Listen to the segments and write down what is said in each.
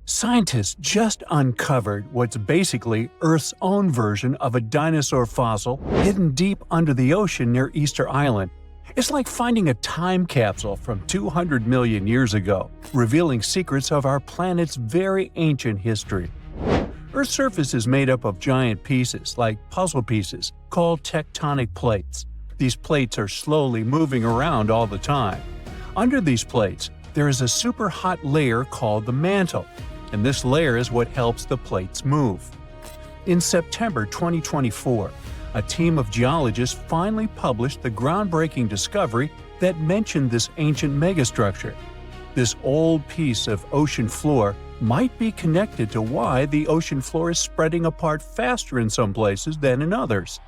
Scientists just uncovered what's basically Earth's own version of a dinosaur fossil hidden deep under the ocean near Easter Island. It's like finding a time capsule from 200 million years ago, revealing secrets of our planet's very ancient history. Earth's surface is made up of giant pieces, like puzzle pieces, called tectonic plates. These plates are slowly moving around all the time. Under these plates, there is a super hot layer called the mantle, and this layer is what helps the plates move. In September 2024, a team of geologists finally published the groundbreaking discovery that mentioned this ancient megastructure. This old piece of ocean floor might be connected to why the ocean floor is spreading apart faster in some places than in others.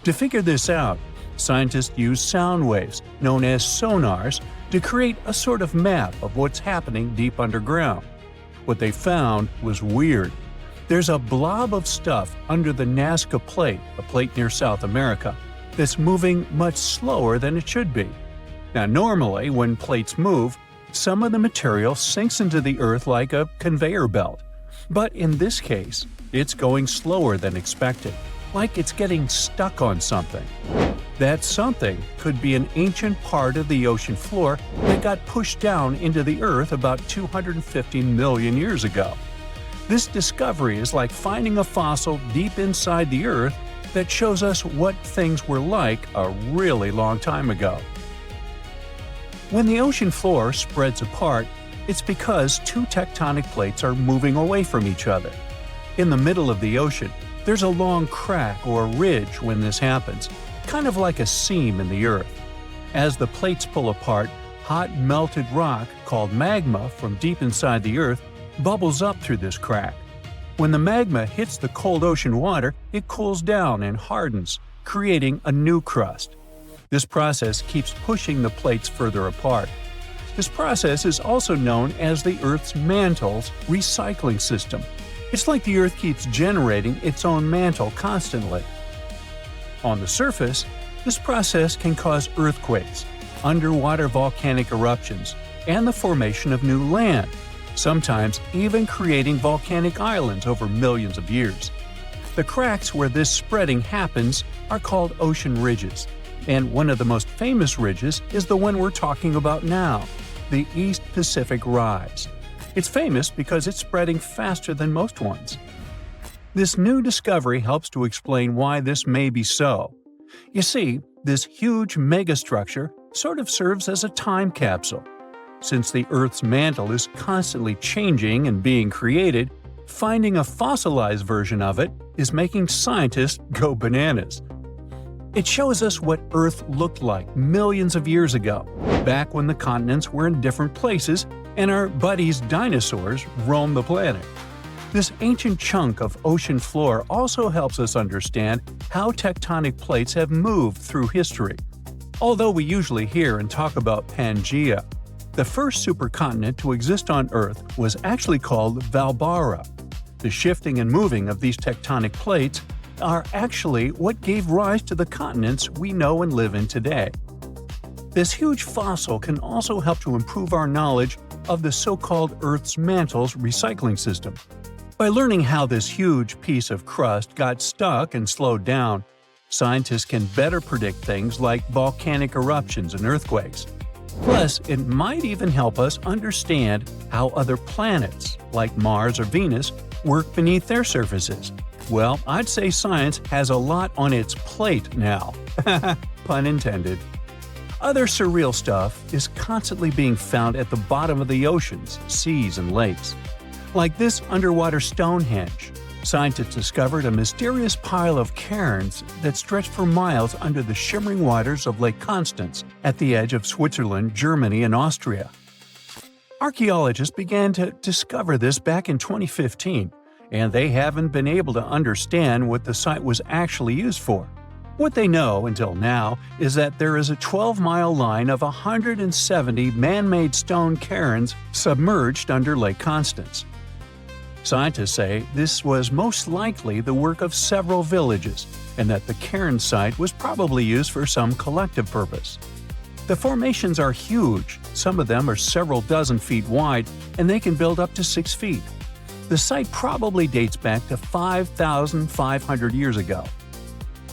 To figure this out, scientists used sound waves, known as sonars, to create a sort of map of what's happening deep underground. What they found was weird. There's a blob of stuff under the Nazca Plate, a plate near South America, that's moving much slower than it should be. Now, normally, when plates move, some of the material sinks into the Earth like a conveyor belt. But in this case, it's going slower than expected, like it's getting stuck on something. That something could be an ancient part of the ocean floor that got pushed down into the Earth about 250 million years ago. This discovery is like finding a fossil deep inside the Earth that shows us what things were like a really long time ago. When the ocean floor spreads apart, it's because two tectonic plates are moving away from each other. In the middle of the ocean, there's a long crack or ridge when this happens, kind of like a seam in the Earth. As the plates pull apart, hot melted rock called magma from deep inside the Earth bubbles up through this crack. When the magma hits the cold ocean water, it cools down and hardens, creating a new crust. This process keeps pushing the plates further apart. This process is also known as the Earth's mantle's recycling system. It's like the Earth keeps generating its own mantle constantly. On the surface, this process can cause earthquakes, underwater volcanic eruptions, and the formation of new land, sometimes even creating volcanic islands over millions of years. The cracks where this spreading happens are called ocean ridges, and one of the most famous ridges is the one we're talking about now, the East Pacific Rise. It's famous because it's spreading faster than most ones. This new discovery helps to explain why this may be so. You see, this huge megastructure sort of serves as a time capsule. Since the Earth's mantle is constantly changing and being created, finding a fossilized version of it is making scientists go bananas. It shows us what Earth looked like millions of years ago, back when the continents were in different places and our buddies dinosaurs roamed the planet. This ancient chunk of ocean floor also helps us understand how tectonic plates have moved through history. Although we usually hear and talk about Pangaea, the first supercontinent to exist on Earth was actually called Valbara. The shifting and moving of these tectonic plates are actually what gave rise to the continents we know and live in today. This huge fossil can also help to improve our knowledge of the so-called Earth's mantle's recycling system. By learning how this huge piece of crust got stuck and slowed down, scientists can better predict things like volcanic eruptions and earthquakes. Plus, it might even help us understand how other planets, like Mars or Venus, work beneath their surfaces. Well, I'd say science has a lot on its plate now. Pun intended. Other surreal stuff is constantly being found at the bottom of the oceans, seas, and lakes. Like this underwater Stonehenge, scientists discovered a mysterious pile of cairns that stretched for miles under the shimmering waters of Lake Constance at the edge of Switzerland, Germany, and Austria. Archaeologists began to discover this back in 2015, and they haven't been able to understand what the site was actually used for. What they know until now is that there is a 12-mile line of 170 man-made stone cairns submerged under Lake Constance. Scientists say this was most likely the work of several villages, and that the cairn site was probably used for some collective purpose. The formations are huge, some of them are several dozen feet wide, and they can build up to 6 feet. The site probably dates back to 5,500 years ago.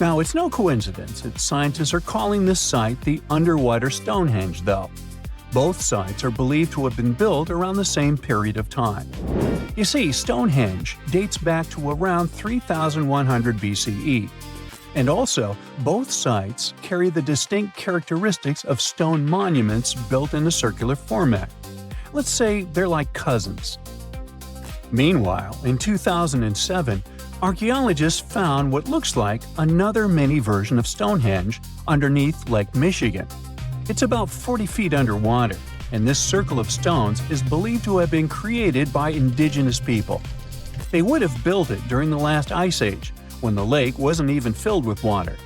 Now, it's no coincidence that scientists are calling this site the underwater Stonehenge, though. Both sites are believed to have been built around the same period of time. You see, Stonehenge dates back to around 3100 BCE. And also, both sites carry the distinct characteristics of stone monuments built in a circular format. Let's say they're like cousins. Meanwhile, in 2007, archaeologists found what looks like another mini version of Stonehenge underneath Lake Michigan. It's about 40 feet underwater, and this circle of stones is believed to have been created by indigenous people. They would have built it during the last ice age, when the lake wasn't even filled with water.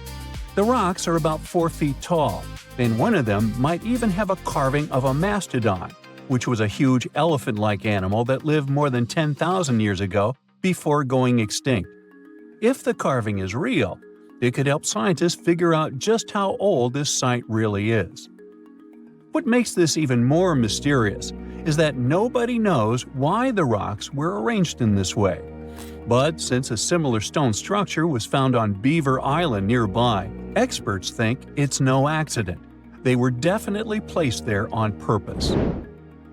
The rocks are about 4 feet tall, and one of them might even have a carving of a mastodon, which was a huge elephant-like animal that lived more than 10,000 years ago before going extinct. If the carving is real, it could help scientists figure out just how old this site really is. What makes this even more mysterious is that nobody knows why the rocks were arranged in this way. But since a similar stone structure was found on Beaver Island nearby, experts think it's no accident. They were definitely placed there on purpose.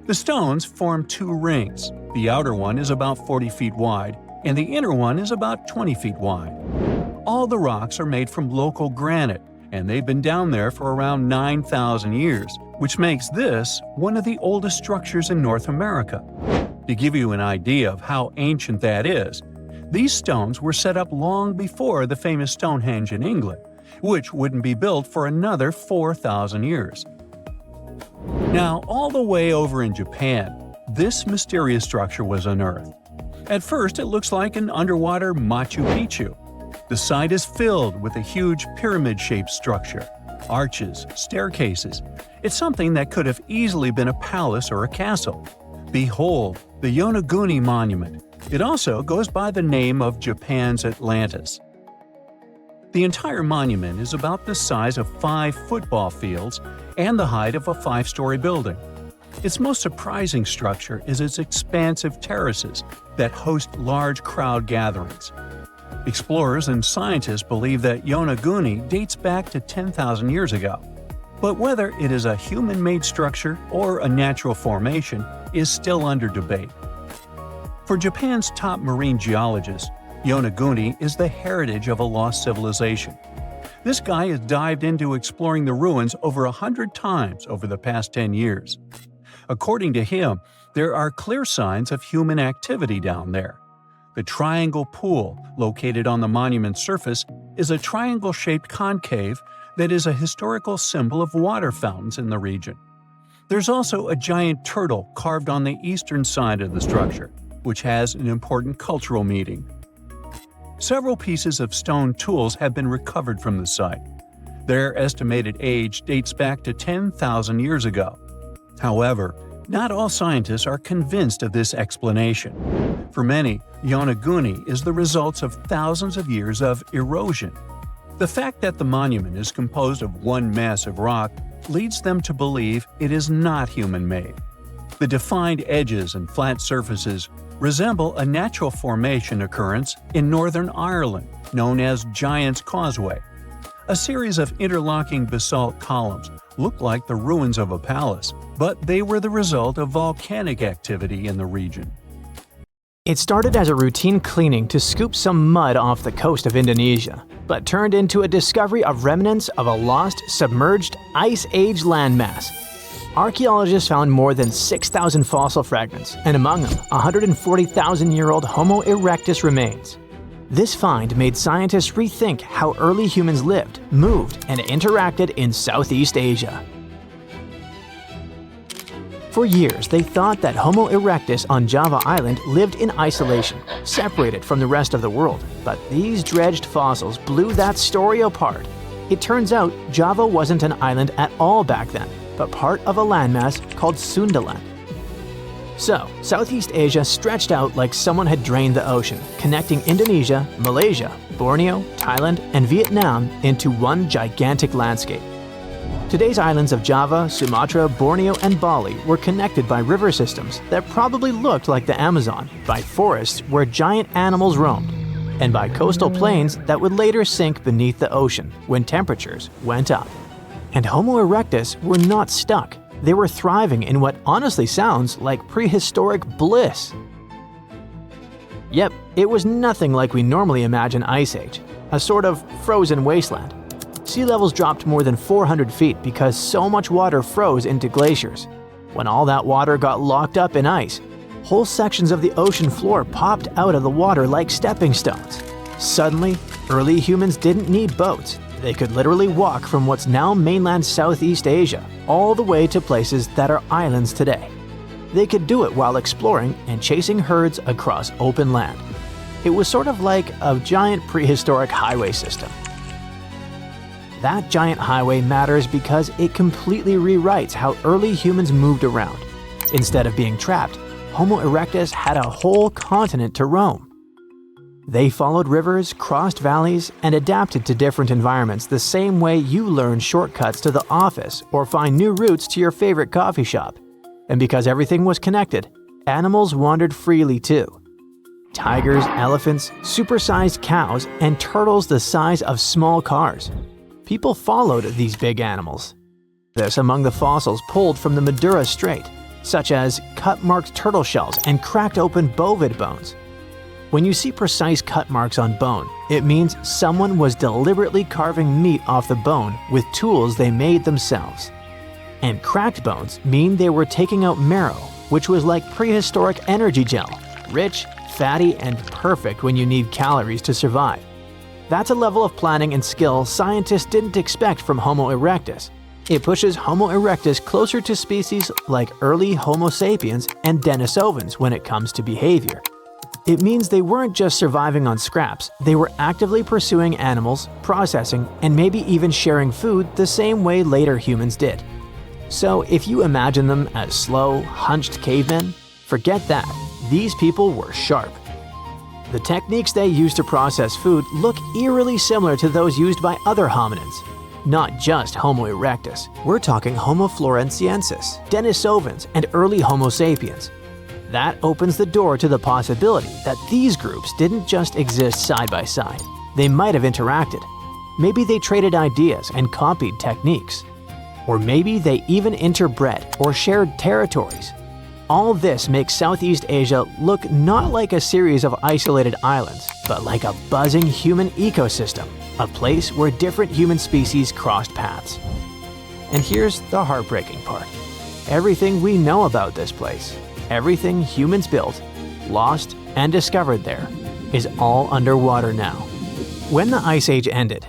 The stones form two rings. The outer one is about 40 feet wide, and the inner one is about 20 feet wide. All the rocks are made from local granite, and they've been down there for around 9,000 years, which makes this one of the oldest structures in North America. To give you an idea of how ancient that is, these stones were set up long before the famous Stonehenge in England, which wouldn't be built for another 4,000 years. Now, all the way over in Japan, this mysterious structure was unearthed. At first, it looks like an underwater Machu Picchu. The site is filled with a huge pyramid-shaped structure, arches, staircases. It's something that could have easily been a palace or a castle. Behold, the Yonaguni Monument. It also goes by the name of Japan's Atlantis. The entire monument is about the size of 5 football fields and the height of a 5-story building. Its most surprising structure is its expansive terraces that host large crowd gatherings. Explorers and scientists believe that Yonaguni dates back to 10,000 years ago. But whether it is a human-made structure or a natural formation is still under debate. For Japan's top marine geologist, Yonaguni is the heritage of a lost civilization. This guy has dived into exploring the ruins over 100 times over the past 10 years. According to him, there are clear signs of human activity down there. The triangle pool, located on the monument's surface, is a triangle-shaped concave that is a historical symbol of water fountains in the region. There's also a giant turtle carved on the eastern side of the structure, which has an important cultural meaning. Several pieces of stone tools have been recovered from the site. Their estimated age dates back to 10,000 years ago. However, not all scientists are convinced of this explanation. For many, Yonaguni is the result of thousands of years of erosion. The fact that the monument is composed of one massive rock leads them to believe it is not human-made. The defined edges and flat surfaces resemble a natural formation occurrence in Northern Ireland known as Giant's Causeway. A series of interlocking basalt columns look like the ruins of a palace, but they were the result of volcanic activity in the region. It started as a routine cleaning to scoop some mud off the coast of Indonesia, but turned into a discovery of remnants of a lost, submerged, Ice Age landmass. Archaeologists found more than 6,000 fossil fragments, and among them, 140,000-year-old Homo erectus remains. This find made scientists rethink how early humans lived, moved, and interacted in Southeast Asia. For years, they thought that Homo erectus on Java Island lived in isolation, separated from the rest of the world. But these dredged fossils blew that story apart. It turns out Java wasn't an island at all back then, but part of a landmass called Sundaland. So, Southeast Asia stretched out like someone had drained the ocean, connecting Indonesia, Malaysia, Borneo, Thailand, and Vietnam into one gigantic landscape. Today's islands of Java, Sumatra, Borneo, and Bali were connected by river systems that probably looked like the Amazon, by forests where giant animals roamed, and by coastal plains that would later sink beneath the ocean when temperatures went up. And Homo erectus were not stuck. They were thriving in what honestly sounds like prehistoric bliss. Yep, it was nothing like we normally imagine Ice Age, a sort of frozen wasteland. Sea levels dropped more than 400 feet because so much water froze into glaciers. When all that water got locked up in ice, whole sections of the ocean floor popped out of the water like stepping stones. Suddenly, early humans didn't need boats. They could literally walk from what's now mainland Southeast Asia all the way to places that are islands today. They could do it while exploring and chasing herds across open land. It was sort of like a giant prehistoric highway system. That giant highway matters because it completely rewrites how early humans moved around. Instead of being trapped, Homo erectus had a whole continent to roam. They followed rivers, crossed valleys, and adapted to different environments the same way you learn shortcuts to the office or find new routes to your favorite coffee shop. And because everything was connected, animals wandered freely too. Tigers, elephants, supersized cows, and turtles the size of small cars. People followed these big animals. This among the fossils pulled from the Madura Strait, such as cut-marked turtle shells and cracked open bovid bones. When you see precise cut marks on bone, it means someone was deliberately carving meat off the bone with tools they made themselves. And cracked bones mean they were taking out marrow, which was like prehistoric energy gel, rich, fatty, and perfect when you need calories to survive. That's a level of planning and skill scientists didn't expect from Homo erectus. It pushes Homo erectus closer to species like early Homo sapiens and Denisovans when it comes to behavior. It means they weren't just surviving on scraps, they were actively pursuing animals, processing, and maybe even sharing food the same way later humans did. So if you imagine them as slow, hunched cavemen, forget that. These people were sharp. The techniques they used to process food look eerily similar to those used by other hominins. Not just Homo erectus, we're talking Homo floresiensis, Denisovans, and early Homo sapiens. That opens the door to the possibility that these groups didn't just exist side by side. They might have interacted. Maybe they traded ideas and copied techniques. Or maybe they even interbred or shared territories. All this makes Southeast Asia look not like a series of isolated islands, but like a buzzing human ecosystem, a place where different human species crossed paths. And here's the heartbreaking part. Everything we know about this place, everything humans built, lost, and discovered there, is all underwater now. When the Ice Age ended,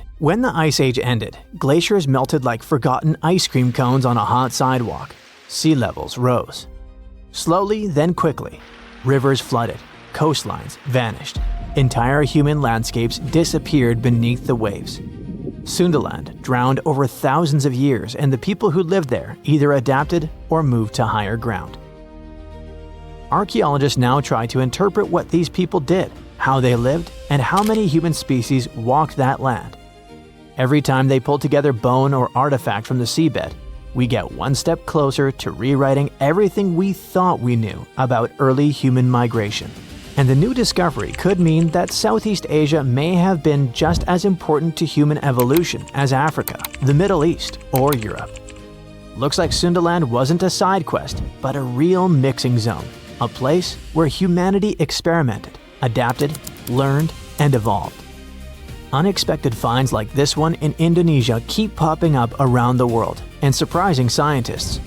glaciers melted like forgotten ice cream cones on a hot sidewalk. Sea levels rose. Slowly, then quickly, rivers flooded, coastlines vanished, entire human landscapes disappeared beneath the waves. Sundaland drowned over thousands of years, and the people who lived there either adapted or moved to higher ground. Archaeologists now try to interpret what these people did, how they lived, and how many human species walked that land. Every time they pull together bone or artifact from the seabed, we get one step closer to rewriting everything we thought we knew about early human migration. And the new discovery could mean that Southeast Asia may have been just as important to human evolution as Africa, the Middle East, or Europe. Looks like Sundaland wasn't a side quest, but a real mixing zone, a place where humanity experimented, adapted, learned, and evolved. Unexpected finds like this one in Indonesia keep popping up around the world and surprising scientists.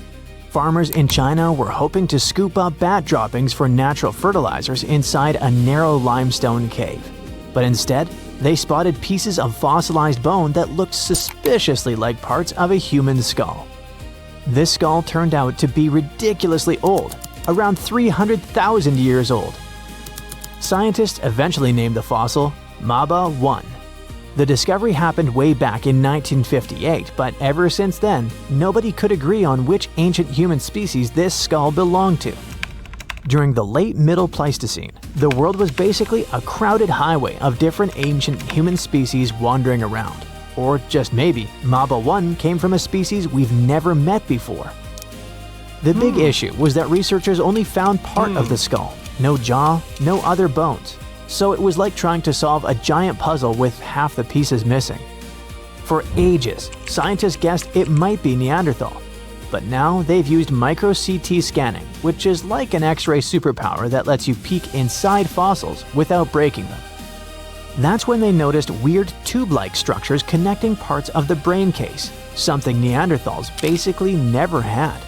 Farmers in China were hoping to scoop up bat droppings for natural fertilizers inside a narrow limestone cave. But instead, they spotted pieces of fossilized bone that looked suspiciously like parts of a human skull. This skull turned out to be ridiculously old, around 300,000 years old. Scientists eventually named the fossil Maba 1. The discovery happened way back in 1958, but ever since then, nobody could agree on which ancient human species this skull belonged to. During the late Middle Pleistocene, the world was basically a crowded highway of different ancient human species wandering around. Or just maybe, Maba 1 came from a species we've never met before. The big issue was that researchers only found part of the skull, no jaw, no other bones. So it was like trying to solve a giant puzzle with half the pieces missing. For ages, scientists guessed it might be Neanderthal. But now they've used micro-CT scanning, which is like an X-ray superpower that lets you peek inside fossils without breaking them. That's when they noticed weird tube-like structures connecting parts of the brain case, something Neanderthals basically never had.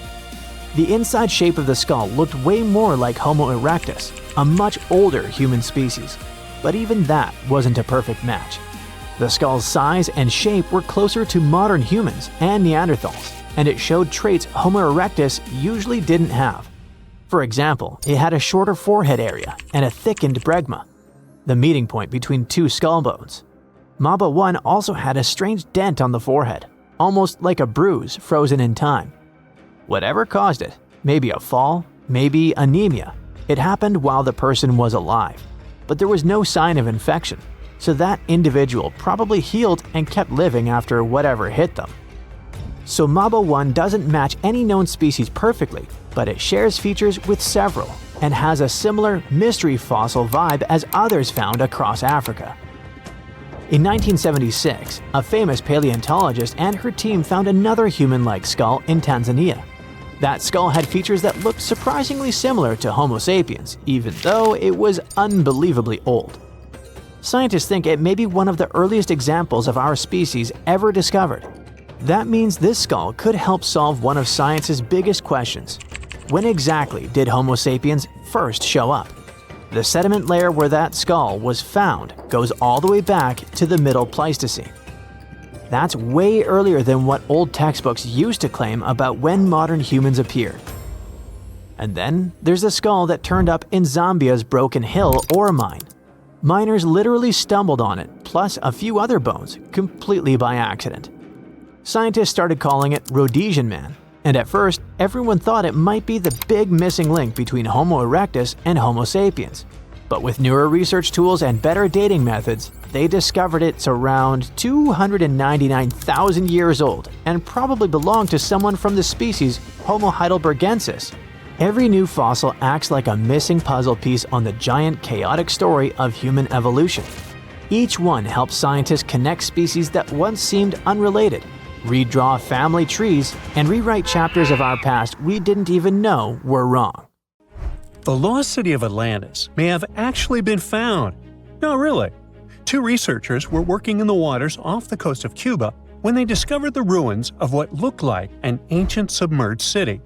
The inside shape of the skull looked way more like Homo erectus, a much older human species. But even that wasn't a perfect match. The skull's size and shape were closer to modern humans and Neanderthals, and it showed traits Homo erectus usually didn't have. For example, it had a shorter forehead area and a thickened bregma, the meeting point between two skull bones. Maba 1 also had a strange dent on the forehead, almost like a bruise frozen in time. Whatever caused it, maybe a fall, maybe anemia, it happened while the person was alive. But there was no sign of infection, so that individual probably healed and kept living after whatever hit them. So Maba 1 doesn't match any known species perfectly, but it shares features with several and has a similar mystery fossil vibe as others found across Africa. In 1976, a famous paleontologist and her team found another human-like skull in Tanzania. That skull had features that looked surprisingly similar to Homo sapiens, even though it was unbelievably old. Scientists think it may be one of the earliest examples of our species ever discovered. That means this skull could help solve one of science's biggest questions. When exactly did Homo sapiens first show up? The sediment layer where that skull was found goes all the way back to the Middle Pleistocene. That's way earlier than what old textbooks used to claim about when modern humans appeared. And then there's the skull that turned up in Zambia's Broken Hill ore mine. Miners literally stumbled on it, plus a few other bones, completely by accident. Scientists started calling it Rhodesian Man, and at first, everyone thought it might be the big missing link between Homo erectus and Homo sapiens. But with newer research tools and better dating methods, they discovered it's around 299,000 years old and probably belonged to someone from the species Homo heidelbergensis. Every new fossil acts like a missing puzzle piece on the giant chaotic story of human evolution. Each one helps scientists connect species that once seemed unrelated, redraw family trees, and rewrite chapters of our past we didn't even know were wrong. The lost city of Atlantis may have actually been found. No, really. Two researchers were working in the waters off the coast of Cuba when they discovered the ruins of what looked like an ancient submerged city.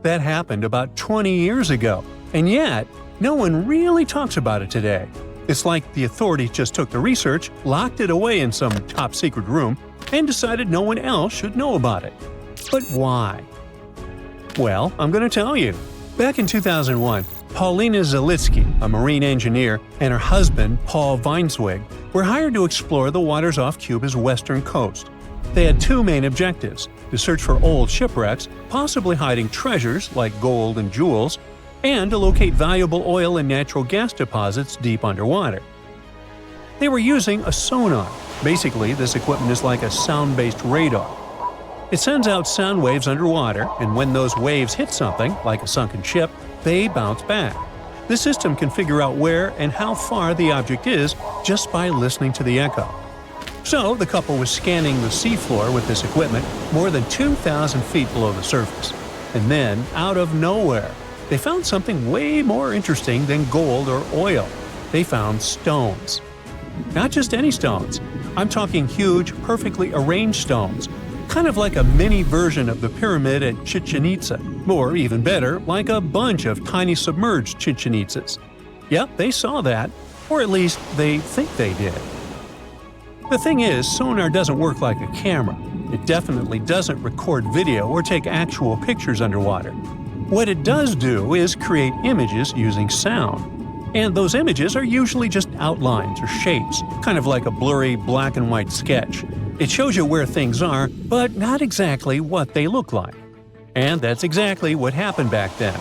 That happened about 20 years ago, and yet no one really talks about it today. It's like the authorities just took the research, locked it away in some top-secret room, and decided no one else should know about it. But why? Well, I'm going to tell you. Back in 2001, Paulina Zalitsky, a marine engineer, and her husband, Paul Weinswig, were hired to explore the waters off Cuba's western coast. They had two main objectives: to search for old shipwrecks, possibly hiding treasures like gold and jewels, and to locate valuable oil and natural gas deposits deep underwater. They were using a sonar. Basically, this equipment is like a sound-based radar. It sends out sound waves underwater, and when those waves hit something, like a sunken ship, they bounce back. The system can figure out where and how far the object is just by listening to the echo. So, the couple was scanning the seafloor with this equipment more than 2,000 feet below the surface. And then, out of nowhere, they found something way more interesting than gold or oil. They found stones. Not just any stones. I'm talking huge, perfectly arranged stones, kind of like a mini version of the pyramid at Chichen Itza, or even better, like a bunch of tiny submerged Chichen Itzas. Yep, they saw that, or at least they think they did. The thing is, sonar doesn't work like a camera. It definitely doesn't record video or take actual pictures underwater. What it does do is create images using sound. And those images are usually just outlines or shapes, kind of like a blurry black and white sketch. It shows you where things are, but not exactly what they look like. And that's exactly what happened back then.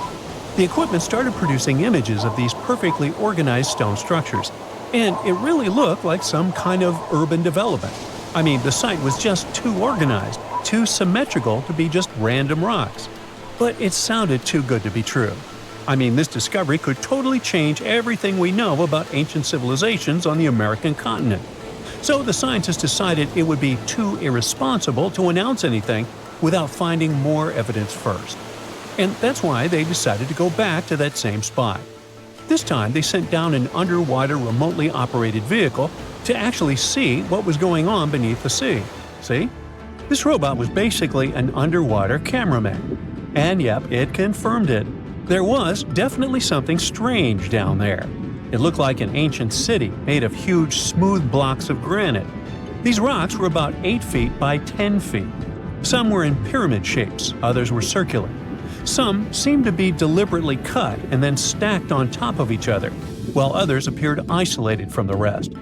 The equipment started producing images of these perfectly organized stone structures, and it really looked like some kind of urban development. I mean, the site was just too organized, too symmetrical to be just random rocks. But it sounded too good to be true. I mean, this discovery could totally change everything we know about ancient civilizations on the American continent. So the scientists decided it would be too irresponsible to announce anything without finding more evidence first. And that's why they decided to go back to that same spot. This time they sent down an underwater remotely operated vehicle to actually see what was going on beneath the sea. See? This robot was basically an underwater cameraman. And yep, it confirmed it. There was definitely something strange down there. It looked like an ancient city made of huge smooth blocks of granite. These rocks were about 8 feet by 10 feet. Some were in pyramid shapes, others were circular. Some seemed to be deliberately cut and then stacked on top of each other, while others appeared isolated from the rest.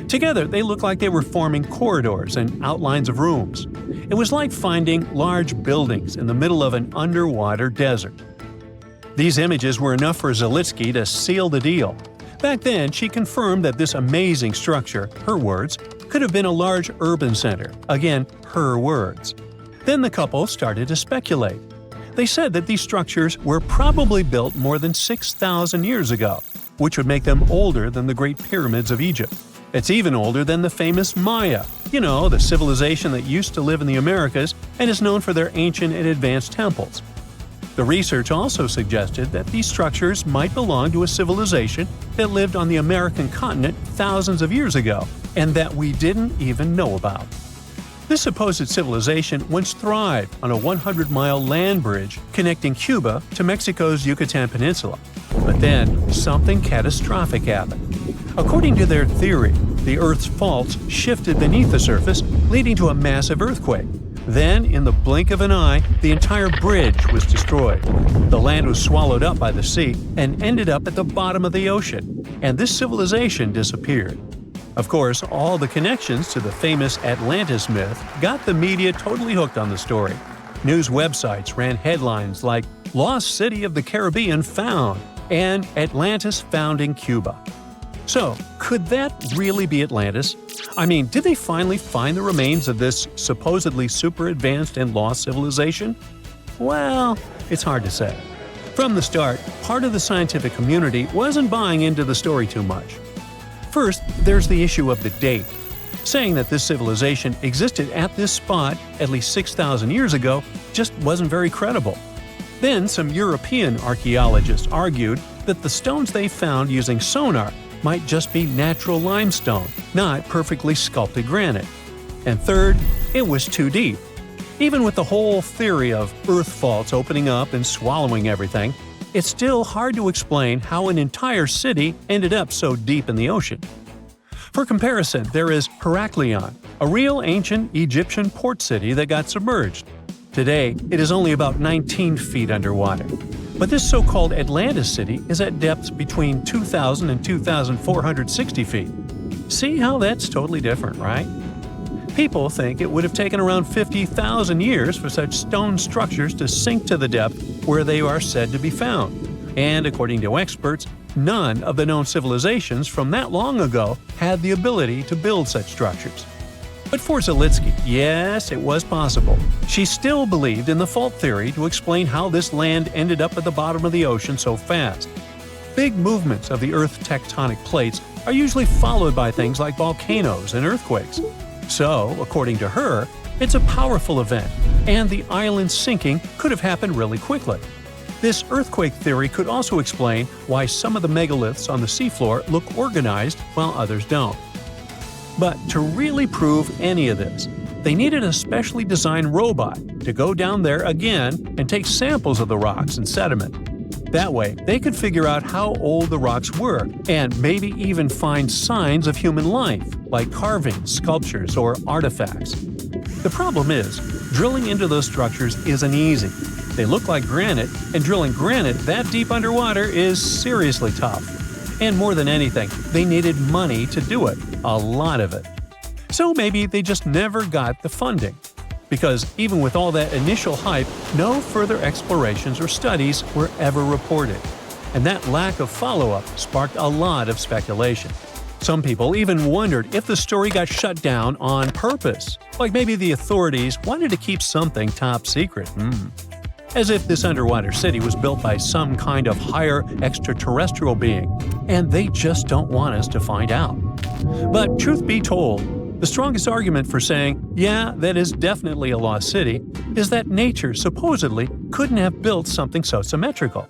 Together, they looked like they were forming corridors and outlines of rooms. It was like finding large buildings in the middle of an underwater desert. These images were enough for Zalitsky to seal the deal. Back then, she confirmed that this amazing structure, her words, could have been a large urban center. Again, her words. Then the couple started to speculate. They said that these structures were probably built more than 6,000 years ago, which would make them older than the Great Pyramids of Egypt. It's even older than the famous Maya, the civilization that used to live in the Americas and is known for their ancient and advanced temples. The research also suggested that these structures might belong to a civilization that lived on the American continent thousands of years ago, and that we didn't even know about. This supposed civilization once thrived on a 100-mile land bridge connecting Cuba to Mexico's Yucatan Peninsula. But then, something catastrophic happened. According to their theory, the Earth's faults shifted beneath the surface, leading to a massive earthquake. Then, in the blink of an eye, the entire bridge was destroyed. The land was swallowed up by the sea and ended up at the bottom of the ocean, and this civilization disappeared. Of course, all the connections to the famous Atlantis myth got the media totally hooked on the story. News websites ran headlines like "Lost City of the Caribbean Found" and "Atlantis Found in Cuba." So, could that really be Atlantis? I mean, did they finally find the remains of this supposedly super advanced and lost civilization? Well, it's hard to say. From the start, part of the scientific community wasn't buying into the story too much. First, there's the issue of the date. Saying that this civilization existed at this spot at least 6,000 years ago just wasn't very credible. Then, some European archaeologists argued that the stones they found using sonar might just be natural limestone, not perfectly sculpted granite. And third, it was too deep. Even with the whole theory of earth faults opening up and swallowing everything, it's still hard to explain how an entire city ended up so deep in the ocean. For comparison, there is Heraklion, a real ancient Egyptian port city that got submerged. Today, it is only about 19 feet underwater. But this so-called Atlantis city is at depths between 2,000 and 2,460 feet. See how that's totally different, right? People think it would have taken around 50,000 years for such stone structures to sink to the depth where they are said to be found. And according to experts, none of the known civilizations from that long ago had the ability to build such structures. But for Zalitsky, yes, it was possible. She still believed in the fault theory to explain how this land ended up at the bottom of the ocean so fast. Big movements of the Earth's tectonic plates are usually followed by things like volcanoes and earthquakes. So, according to her, it's a powerful event, and the island sinking could have happened really quickly. This earthquake theory could also explain why some of the megaliths on the seafloor look organized while others don't. But to really prove any of this, they needed a specially designed robot to go down there again and take samples of the rocks and sediment. That way, they could figure out how old the rocks were and maybe even find signs of human life, like carvings, sculptures, or artifacts. The problem is, drilling into those structures isn't easy. They look like granite, and drilling granite that deep underwater is seriously tough. And more than anything, they needed money to do it, a lot of it. So maybe they just never got the funding. Because even with all that initial hype, no further explorations or studies were ever reported. And that lack of follow-up sparked a lot of speculation. Some people even wondered if the story got shut down on purpose, like maybe the authorities wanted to keep something top secret. As if this underwater city was built by some kind of higher extraterrestrial being, and they just don't want us to find out. But truth be told, the strongest argument for saying, yeah, that is definitely a lost city, is that nature supposedly couldn't have built something so symmetrical.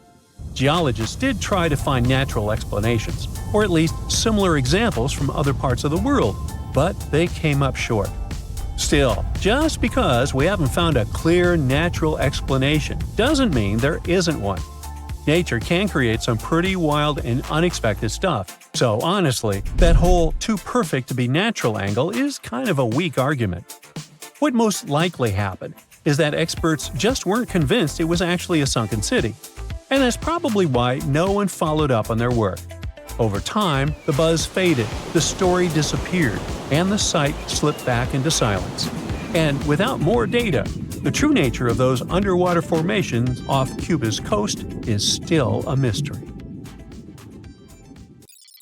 Geologists did try to find natural explanations, or at least similar examples from other parts of the world, but they came up short. Still, just because we haven't found a clear natural explanation doesn't mean there isn't one. Nature can create some pretty wild and unexpected stuff, so honestly, that whole too perfect to be natural angle is kind of a weak argument. What most likely happened is that experts just weren't convinced it was actually a sunken city, and that's probably why no one followed up on their work. Over time, the buzz faded, the story disappeared, and the site slipped back into silence. And without more data, the true nature of those underwater formations off Cuba's coast is still a mystery.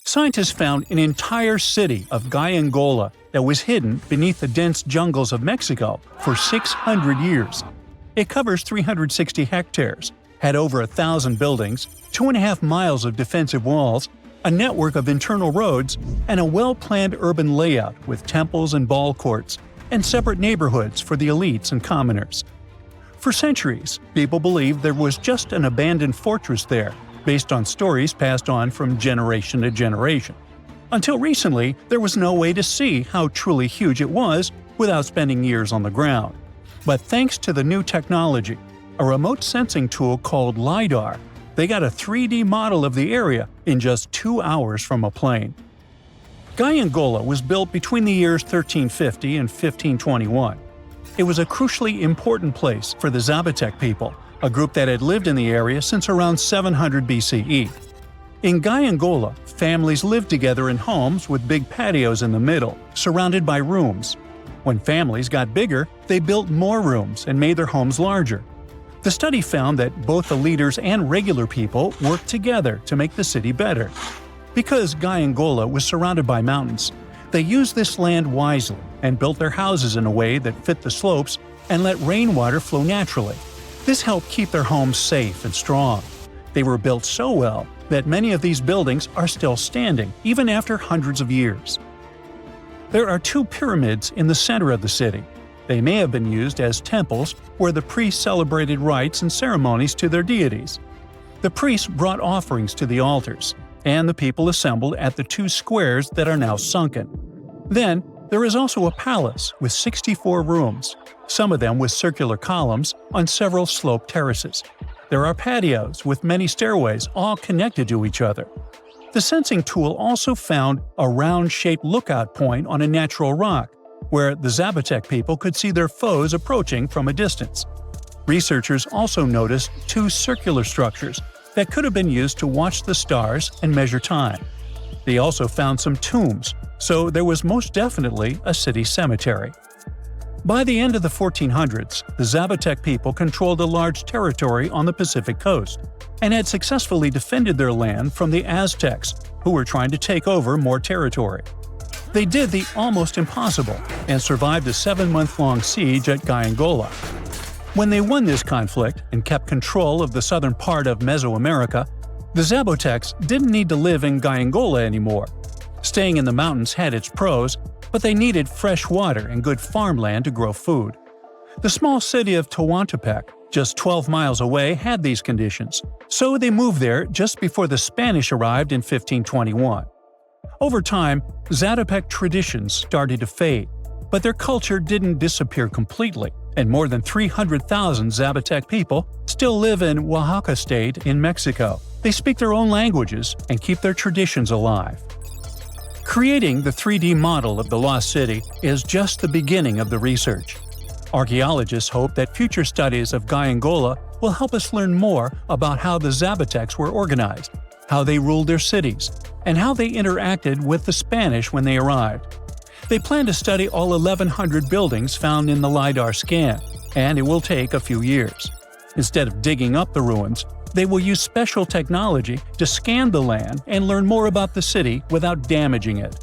Scientists found an entire city of Gallangola that was hidden beneath the dense jungles of Mexico for 600 years. It covers 360 hectares, had over 1,000 buildings, 2.5 miles of defensive walls, a network of internal roads, and a well-planned urban layout with temples and ball courts, and separate neighborhoods for the elites and commoners. For centuries, people believed there was just an abandoned fortress there, based on stories passed on from generation to generation. Until recently, there was no way to see how truly huge it was without spending years on the ground. But thanks to the new technology, a remote sensing tool called LiDAR, they got a 3D model of the area in just 2 hours from a plane. Gallangola was built between the years 1350 and 1521. It was a crucially important place for the Zapotec people, a group that had lived in the area since around 700 BCE. In Gallangola, families lived together in homes with big patios in the middle, surrounded by rooms. When families got bigger, they built more rooms and made their homes larger. The study found that both the leaders and regular people worked together to make the city better. Because Gallangola was surrounded by mountains, they used this land wisely and built their houses in a way that fit the slopes and let rainwater flow naturally. This helped keep their homes safe and strong. They were built so well that many of these buildings are still standing, even after hundreds of years. There are 2 pyramids in the center of the city. They may have been used as temples where the priests celebrated rites and ceremonies to their deities. The priests brought offerings to the altars, and the people assembled at the 2 squares that are now sunken. Then, there is also a palace with 64 rooms, some of them with circular columns on several sloped terraces. There are patios with many stairways all connected to each other. The sensing tool also found a round-shaped lookout point on a natural rock, where the Zapotec people could see their foes approaching from a distance. Researchers also noticed 2 circular structures that could have been used to watch the stars and measure time. They also found some tombs, so there was most definitely a city cemetery. By the end of the 1400s, the Zapotec people controlled a large territory on the Pacific coast and had successfully defended their land from the Aztecs, who were trying to take over more territory. They did the almost impossible and survived a 7-month-long siege at Gallangola. When they won this conflict and kept control of the southern part of Mesoamerica, the Zapotecs didn't need to live in Gallangola anymore. Staying in the mountains had its pros, but they needed fresh water and good farmland to grow food. The small city of Tehuantepec, just 12 miles away, had these conditions, so they moved there just before the Spanish arrived in 1521. Over time, Zapotec traditions started to fade, but their culture didn't disappear completely, and more than 300,000 Zapotec people still live in Oaxaca state in Mexico. They speak their own languages and keep their traditions alive. Creating the 3D model of the lost city is just the beginning of the research. Archaeologists hope that future studies of Gallangola will help us learn more about how the Zapotecs were organized, how they ruled their cities, and how they interacted with the Spanish when they arrived. They plan to study all 1,100 buildings found in the LiDAR scan, and it will take a few years. Instead of digging up the ruins, They will use special technology to scan the land and learn more about the city without damaging it.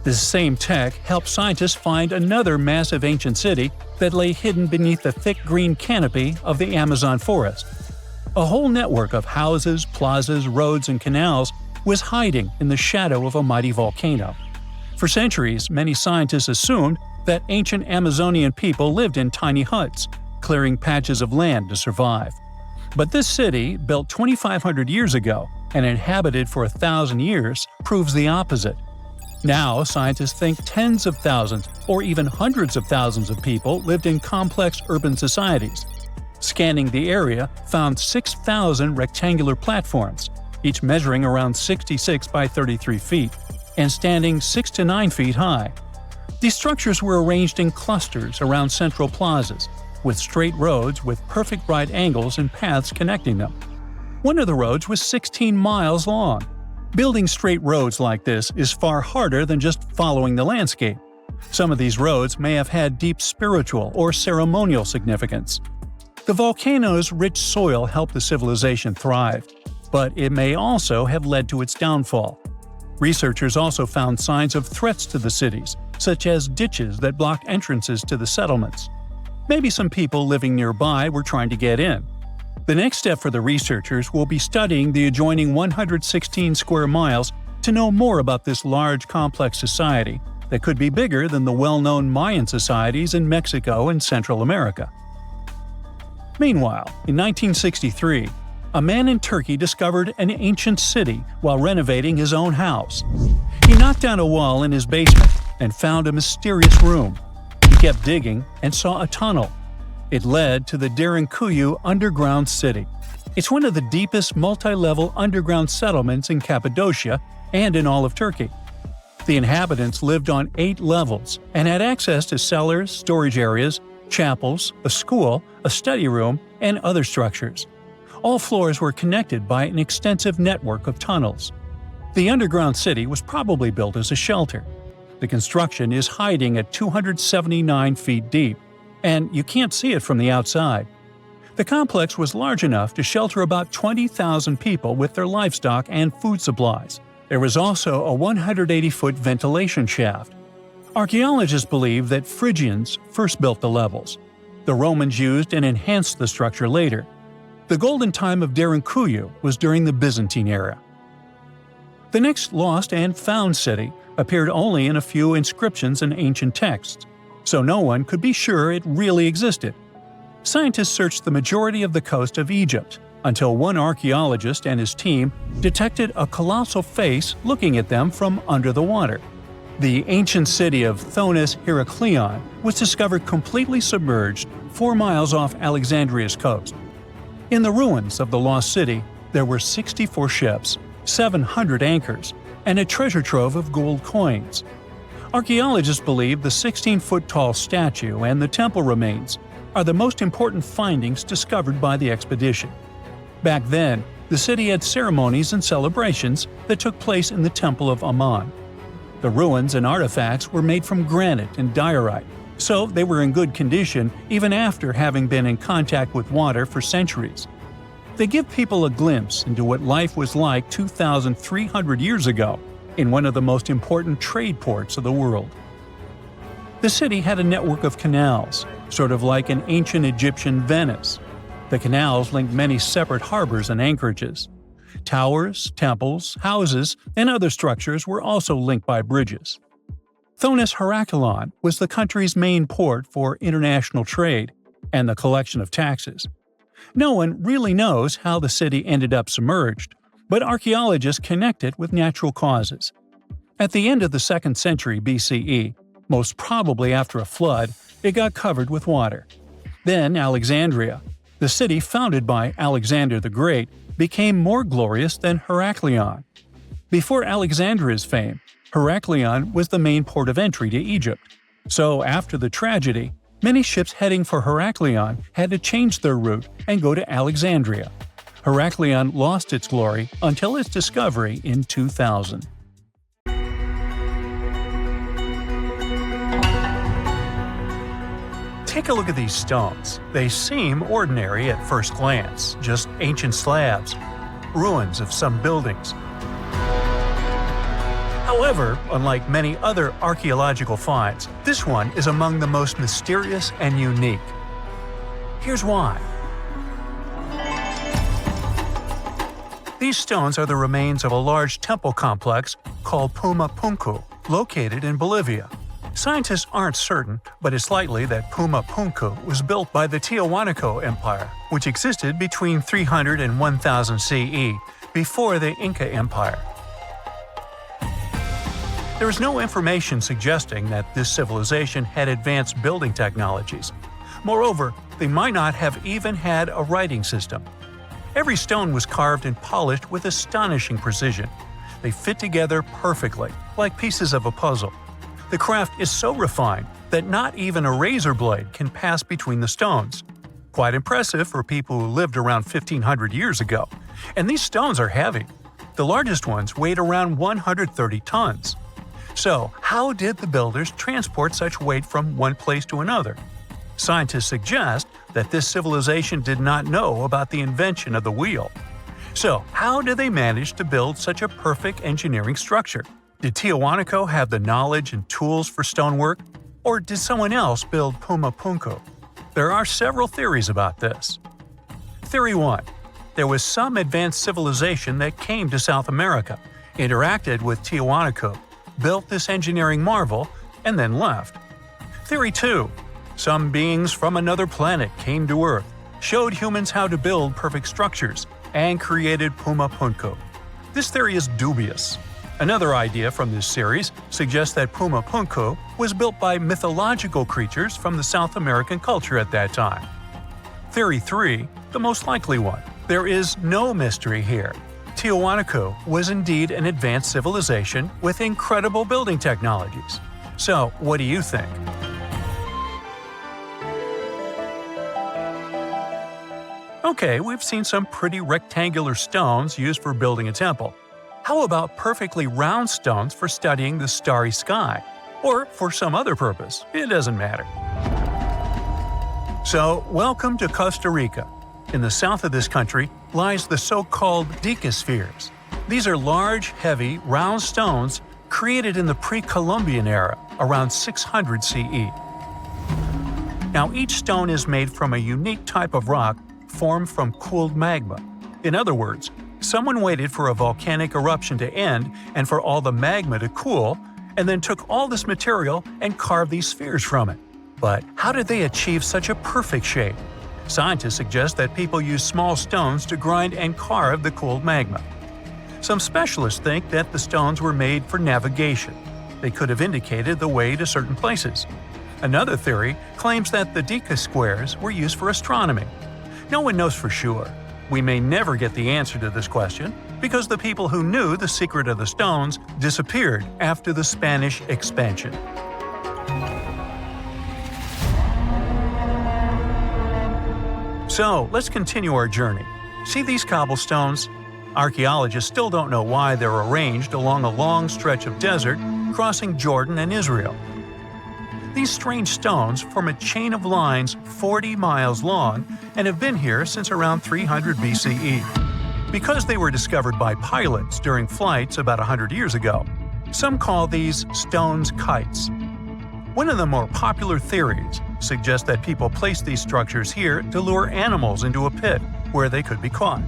This same tech helped scientists find another massive ancient city that lay hidden beneath the thick green canopy of the Amazon forest. A whole network of houses, plazas, roads, and canals was hiding in the shadow of a mighty volcano. For centuries, many scientists assumed that ancient Amazonian people lived in tiny huts, clearing patches of land to survive. But this city, built 2,500 years ago and inhabited for 1,000 years, proves the opposite. Now, scientists think tens of thousands or even hundreds of thousands of people lived in complex urban societies. Scanning the area found 6,000 rectangular platforms, each measuring around 66 by 33 feet, and standing 6 to 9 feet high. These structures were arranged in clusters around central plazas, with straight roads with perfect right angles and paths connecting them. One of the roads was 16 miles long. Building straight roads like this is far harder than just following the landscape. Some of these roads may have had deep spiritual or ceremonial significance. The volcano's rich soil helped the civilization thrive, but it may also have led to its downfall. Researchers also found signs of threats to the cities, such as ditches that blocked entrances to the settlements. Maybe some people living nearby were trying to get in. The next step for the researchers will be studying the adjoining 116 square miles to know more about this large, complex society that could be bigger than the well-known Mayan societies in Mexico and Central America. Meanwhile, in 1963, a man in Turkey discovered an ancient city while renovating his own house. He knocked down a wall in his basement and found a mysterious room. He kept digging and saw a tunnel. It led to the Derinkuyu underground city. It's one of the deepest multi-level underground settlements in Cappadocia and in all of Turkey. The inhabitants lived on 8 levels and had access to cellars, storage areas, chapels, a school, a study room, and other structures. All floors were connected by an extensive network of tunnels. The underground city was probably built as a shelter. The construction is hiding at 279 feet deep, and you can't see it from the outside. The complex was large enough to shelter about 20,000 people with their livestock and food supplies. There was also a 180-foot ventilation shaft. Archaeologists believe that Phrygians first built the levels. The Romans used and enhanced the structure later. The golden time of Derinkuyu was during the Byzantine era. The next lost and found city appeared only in a few inscriptions and ancient texts, so no one could be sure it really existed. Scientists searched the majority of the coast of Egypt, until one archaeologist and his team detected a colossal face looking at them from under the water. The ancient city of Thonis Heraklion was discovered completely submerged 4 miles off Alexandria's coast. In the ruins of the lost city, there were 64 ships, 700 anchors, and a treasure trove of gold coins. Archaeologists believe the 16-foot-tall statue and the temple remains are the most important findings discovered by the expedition. Back then, the city had ceremonies and celebrations that took place in the Temple of Ammon. The ruins and artifacts were made from granite and diorite, so they were in good condition even after having been in contact with water for centuries. They give people a glimpse into what life was like 2,300 years ago in one of the most important trade ports of the world. The city had a network of canals, sort of like an ancient Egyptian Venice. The canals linked many separate harbors and anchorages. Towers, temples, houses, and other structures were also linked by bridges. Thonis Heraklion was the country's main port for international trade and the collection of taxes. No one really knows how the city ended up submerged, but archaeologists connect it with natural causes. At the end of the 2nd century BCE, most probably after a flood, it got covered with water. Then Alexandria, the city founded by Alexander the Great, became more glorious than Heraklion. Before Alexandria's fame, Heraklion was the main port of entry to Egypt. So after the tragedy, many ships heading for Heraklion had to change their route and go to Alexandria. Heraklion lost its glory until its discovery in 2000. Take a look at these stones. They seem ordinary at first glance, just ancient slabs, ruins of some buildings. However, unlike many other archaeological finds, this one is among the most mysterious and unique. Here's why. These stones are the remains of a large temple complex called Puma Punku, located in Bolivia. Scientists aren't certain, but it's likely that Puma Punku was built by the Tiahuanaco Empire, which existed between 300 and 1000 CE, before the Inca Empire. There is no information suggesting that this civilization had advanced building technologies. Moreover, they might not have even had a writing system. Every stone was carved and polished with astonishing precision. They fit together perfectly, like pieces of a puzzle. The craft is so refined that not even a razor blade can pass between the stones. Quite impressive for people who lived around 1500 years ago. And these stones are heavy. The largest ones weighed around 130 tons. So, how did the builders transport such weight from one place to another? Scientists suggest that this civilization did not know about the invention of the wheel. So, how did they manage to build such a perfect engineering structure? Did Tiahuanaco have the knowledge and tools for stonework? Or did someone else build Puma Punku? There are several theories about this. Theory 1. There was some advanced civilization that came to South America, interacted with Tiahuanaco, built this engineering marvel, and then left. Theory 2. Some beings from another planet came to Earth, showed humans how to build perfect structures, and created Puma Punku. This theory is dubious. Another idea from this series suggests that Puma Punku was built by mythological creatures from the South American culture at that time. Theory 3, the most likely one. There is no mystery here. Tiahuanaco was indeed an advanced civilization with incredible building technologies. So, what do you think? Okay, we've seen some pretty rectangular stones used for building a temple. How about perfectly round stones for studying the starry sky? Or for some other purpose, it doesn't matter. So, welcome to Costa Rica. In the south of this country lies the so-called decaspheres. These are large, heavy, round stones created in the pre-Columbian era, around 600 CE. Now, each stone is made from a unique type of rock formed from cooled magma. In other words, someone waited for a volcanic eruption to end and for all the magma to cool, and then took all this material and carved these spheres from it. But how did they achieve such a perfect shape? Scientists suggest that people use small stones to grind and carve the cooled magma. Some specialists think that the stones were made for navigation. They could have indicated the way to certain places. Another theory claims that the deca squares were used for astronomy. No one knows for sure. We may never get the answer to this question because the people who knew the secret of the stones disappeared after the Spanish expansion. So, let's continue our journey. See these cobblestones? Archaeologists still don't know why they're arranged along a long stretch of desert crossing Jordan and Israel. These strange stones form a chain of lines 40 miles long and have been here since around 300 BCE. Because they were discovered by pilots during flights about 100 years ago, some call these stones kites. One of the more popular theories suggests that people placed these structures here to lure animals into a pit where they could be caught.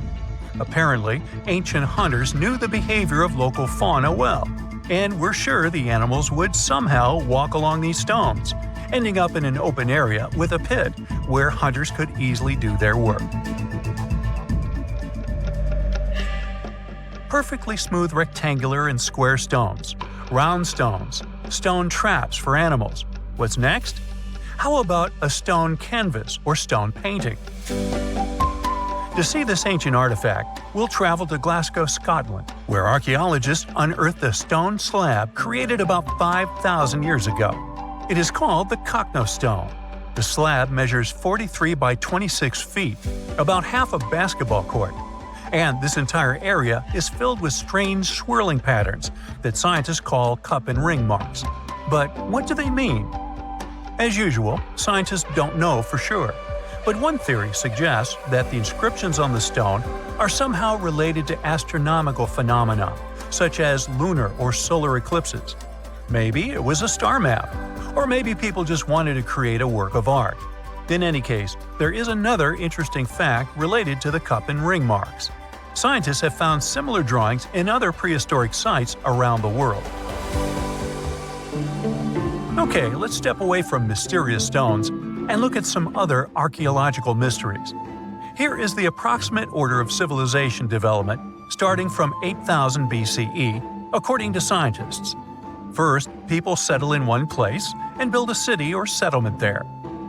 Apparently, ancient hunters knew the behavior of local fauna well, and were sure the animals would somehow walk along these stones, ending up in an open area with a pit where hunters could easily do their work. Perfectly smooth rectangular and square stones, round stones, stone traps for animals. What's next? How about a stone canvas or stone painting? To see this ancient artifact, we'll travel to Glasgow, Scotland, where archaeologists unearthed a stone slab created about 5,000 years ago. It is called the Cockno Stone. The slab measures 43 by 26 feet, about half a basketball court. And this entire area is filled with strange swirling patterns that scientists call cup and ring marks. But what do they mean? As usual, scientists don't know for sure, but one theory suggests that the inscriptions on the stone are somehow related to astronomical phenomena, such as lunar or solar eclipses. Maybe it was a star map, or maybe people just wanted to create a work of art. In any case, there is another interesting fact related to the cup and ring marks. Scientists have found similar drawings in other prehistoric sites around the world. Okay, let's step away from mysterious stones and look at some other archaeological mysteries. Here is the approximate order of civilization development starting from 8000 BCE, according to scientists. First, people settle in one place and build a city or settlement there.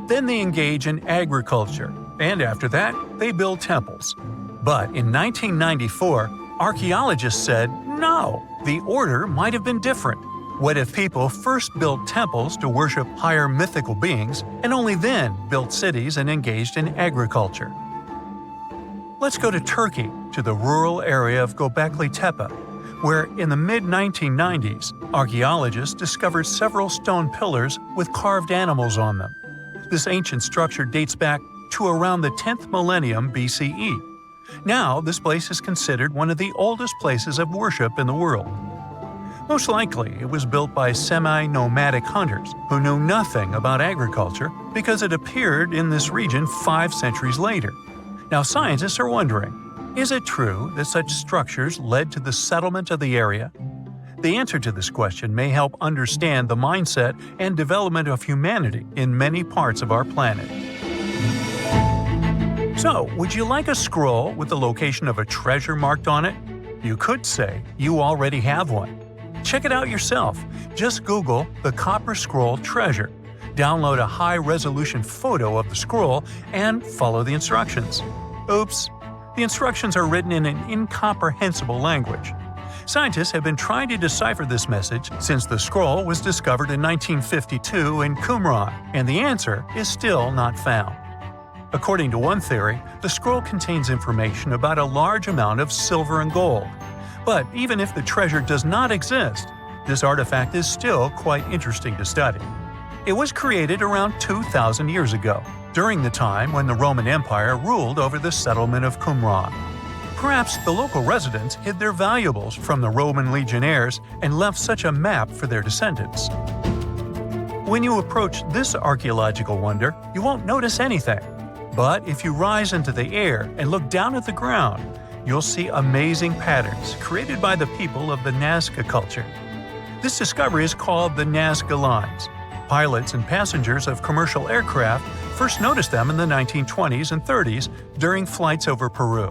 Then they engage in agriculture, and after that, they build temples. But in 1994, archaeologists said, no, the order might have been different. What if people first built temples to worship higher mythical beings, and only then built cities and engaged in agriculture? Let's go to Turkey, to the rural area of Göbekli Tepe, where in the mid-1990s, archaeologists discovered several stone pillars with carved animals on them. This ancient structure dates back to around the 10th millennium BCE. Now, this place is considered one of the oldest places of worship in the world. Most likely, it was built by semi-nomadic hunters who knew nothing about agriculture because it appeared in this region 5 centuries later. Now, scientists are wondering, is it true that such structures led to the settlement of the area? The answer to this question may help understand the mindset and development of humanity in many parts of our planet. So, would you like a scroll with the location of a treasure marked on it? You could say you already have one. Check it out yourself. Just Google the Copper Scroll Treasure. Download a high-resolution photo of the scroll and follow the instructions. Oops! The instructions are written in an incomprehensible language. Scientists have been trying to decipher this message since the scroll was discovered in 1952 in Qumran, and the answer is still not found. According to one theory, the scroll contains information about a large amount of silver and gold. But even if the treasure does not exist, this artifact is still quite interesting to study. It was created around 2,000 years ago, during the time when the Roman Empire ruled over the settlement of Qumran. Perhaps the local residents hid their valuables from the Roman legionnaires and left such a map for their descendants. When you approach this archaeological wonder, you won't notice anything. But if you rise into the air and look down at the ground, you'll see amazing patterns created by the people of the Nazca culture. This discovery is called the Nazca Lines. Pilots and passengers of commercial aircraft first noticed them in the 1920s and 30s during flights over Peru.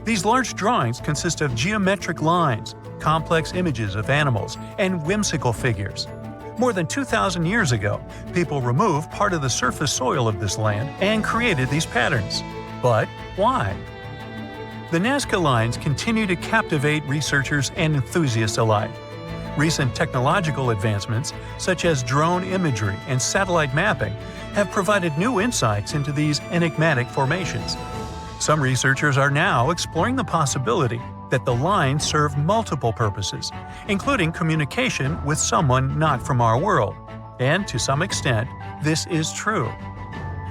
These large drawings consist of geometric lines, complex images of animals, and whimsical figures. More than 2,000 years ago, people removed part of the surface soil of this land and created these patterns. But why? The Nazca Lines continue to captivate researchers and enthusiasts alike. Recent technological advancements, such as drone imagery and satellite mapping, have provided new insights into these enigmatic formations. Some researchers are now exploring the possibility that the lines serve multiple purposes, including communication with someone not from our world. And to some extent, this is true.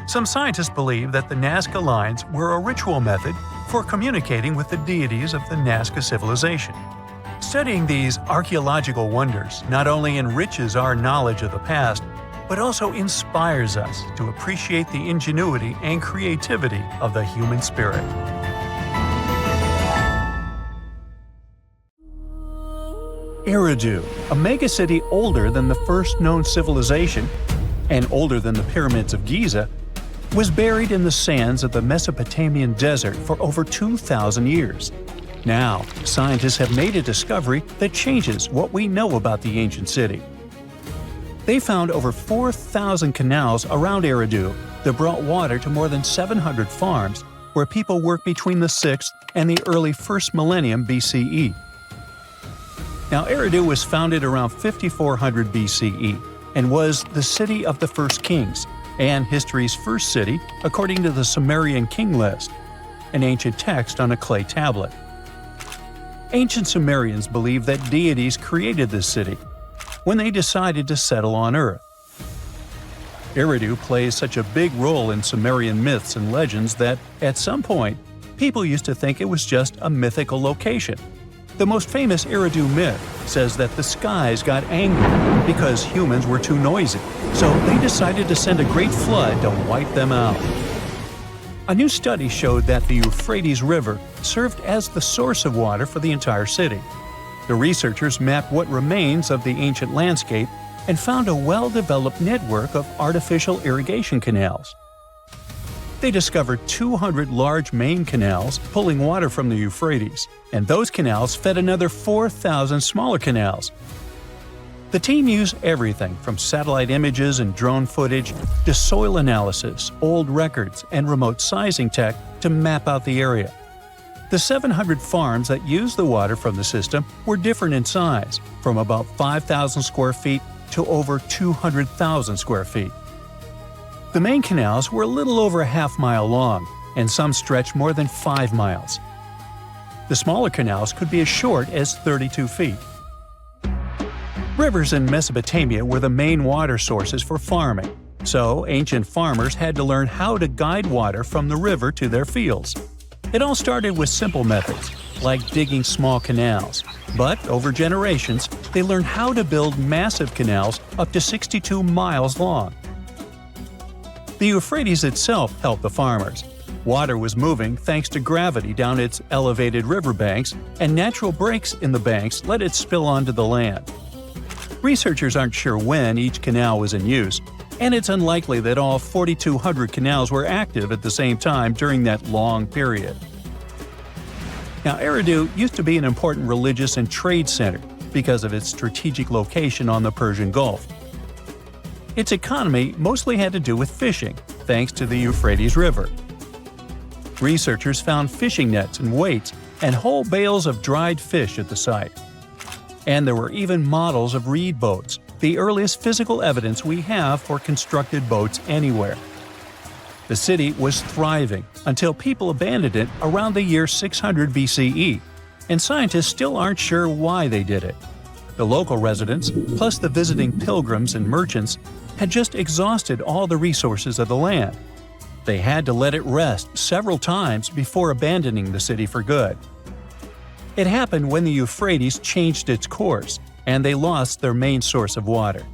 Some scientists believe that the Nazca Lines were a ritual method for communicating with the deities of the Nazca civilization. Studying these archaeological wonders not only enriches our knowledge of the past, but also inspires us to appreciate the ingenuity and creativity of the human spirit. Eridu, a megacity older than the first known civilization and older than the pyramids of Giza, was buried in the sands of the Mesopotamian desert for over 2,000 years. Now, scientists have made a discovery that changes what we know about the ancient city. They found over 4,000 canals around Eridu that brought water to more than 700 farms where people worked between the 6th and the early 1st millennium BCE. Now, Eridu was founded around 5400 BCE and was the city of the first kings, and history's first city according to the Sumerian king list, an ancient text on a clay tablet. Ancient Sumerians believed that deities created this city when they decided to settle on Earth. Eridu plays such a big role in Sumerian myths and legends that, at some point, people used to think it was just a mythical location. The most famous Eridu myth says that the skies got angry because humans were too noisy, so they decided to send a great flood to wipe them out. A new study showed that the Euphrates River served as the source of water for the entire city. The researchers mapped what remains of the ancient landscape and found a well-developed network of artificial irrigation canals. They discovered 200 large main canals pulling water from the Euphrates, and those canals fed another 4,000 smaller canals. The team used everything from satellite images and drone footage to soil analysis, old records, and remote sizing tech to map out the area. The 700 farms that used the water from the system were different in size, from about 5,000 square feet to over 200,000 square feet. The main canals were a little over a half-mile long, and some stretched more than 5 miles. The smaller canals could be as short as 32 feet. Rivers in Mesopotamia were the main water sources for farming, so ancient farmers had to learn how to guide water from the river to their fields. It all started with simple methods, like digging small canals, but over generations, they learned how to build massive canals up to 62 miles long. The Euphrates itself helped the farmers. Water was moving thanks to gravity down its elevated riverbanks, and natural breaks in the banks let it spill onto the land. Researchers aren't sure when each canal was in use, and it's unlikely that all 4,200 canals were active at the same time during that long period. Now, Eridu used to be an important religious and trade center because of its strategic location on the Persian Gulf. Its economy mostly had to do with fishing, thanks to the Euphrates River. Researchers found fishing nets and weights and whole bales of dried fish at the site. And there were even models of reed boats, the earliest physical evidence we have for constructed boats anywhere. The city was thriving until people abandoned it around the year 600 BCE, and scientists still aren't sure why they did it. The local residents, plus the visiting pilgrims and merchants, had just exhausted all the resources of the land. They had to let it rest several times before abandoning the city for good. It happened when the Euphrates changed its course, and they lost their main source of water.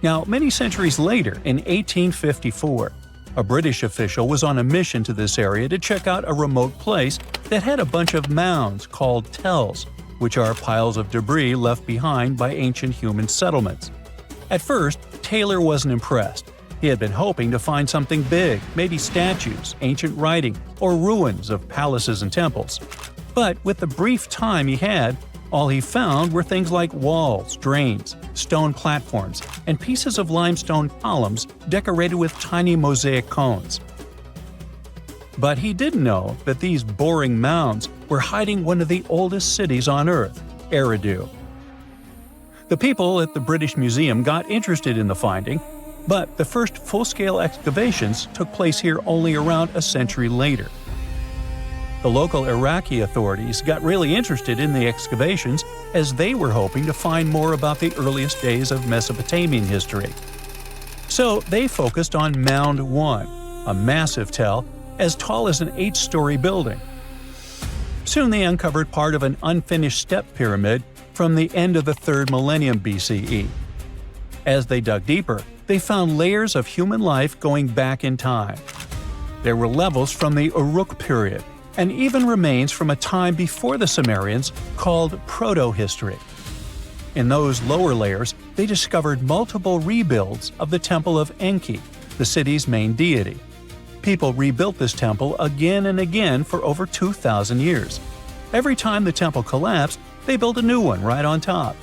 Now, many centuries later, in 1854, a British official was on a mission to this area to check out a remote place that had a bunch of mounds called tells, which are piles of debris left behind by ancient human settlements. At first, Taylor wasn't impressed. He had been hoping to find something big, maybe statues, ancient writing, or ruins of palaces and temples. But with the brief time he had, all he found were things like walls, drains, stone platforms, and pieces of limestone columns decorated with tiny mosaic cones. But he didn't know that these boring mounds were hiding one of the oldest cities on Earth, Eridu. The people at the British Museum got interested in the finding, but the first full-scale excavations took place here only around a century later. The local Iraqi authorities got really interested in the excavations as they were hoping to find more about the earliest days of Mesopotamian history. So they focused on Mound 1, a massive tell as tall as an 8-story building. Soon they uncovered part of an unfinished step pyramid from the end of the 3rd millennium BCE. As they dug deeper, they found layers of human life going back in time. There were levels from the Uruk period, and even remains from a time before the Sumerians called proto-history. In those lower layers, they discovered multiple rebuilds of the Temple of Enki, the city's main deity. People rebuilt this temple again and again for over 2,000 years. Every time the temple collapsed, they built a new one right on top.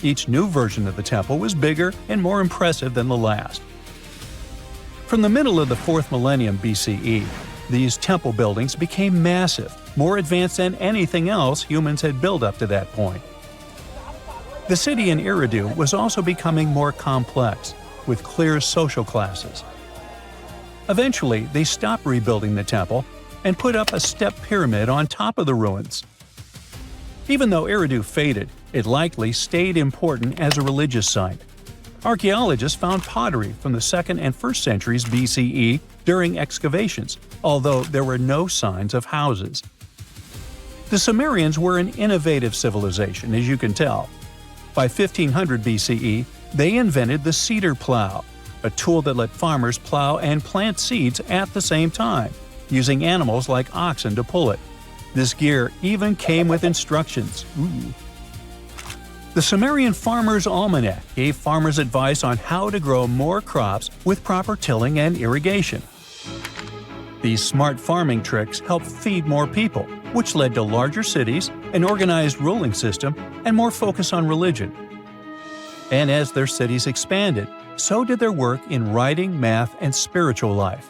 Each new version of the temple was bigger and more impressive than the last. From the middle of the 4th millennium BCE, these temple buildings became massive, more advanced than anything else humans had built up to that point. The city in Eridu was also becoming more complex, with clear social classes. Eventually, they stopped rebuilding the temple and put up a step pyramid on top of the ruins. Even though Eridu faded, it likely stayed important as a religious site. Archaeologists found pottery from the 2nd and 1st centuries BCE during excavations, although there were no signs of houses. The Sumerians were an innovative civilization, as you can tell. By 1500 BCE, they invented the cedar plow, a tool that let farmers plow and plant seeds at the same time, using animals like oxen to pull it. This gear even came with instructions. Ooh. The Sumerian Farmer's Almanac gave farmers advice on how to grow more crops with proper tilling and irrigation. These smart farming tricks helped feed more people, which led to larger cities, an organized ruling system, and more focus on religion. And as their cities expanded, so did their work in writing, math, and spiritual life.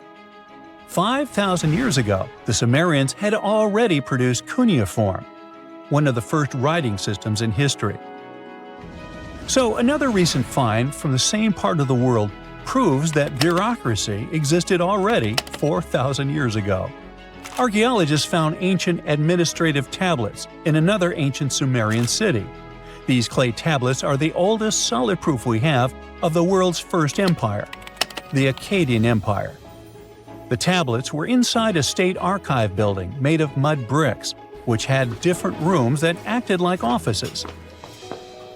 5,000 years ago, the Sumerians had already produced cuneiform, one of the first writing systems in history. So another recent find from the same part of the world proves that bureaucracy existed already 4,000 years ago. Archaeologists found ancient administrative tablets in another ancient Sumerian city. These clay tablets are the oldest solid proof we have of the world's first empire, the Akkadian Empire. The tablets were inside a state archive building made of mud bricks, which had different rooms that acted like offices.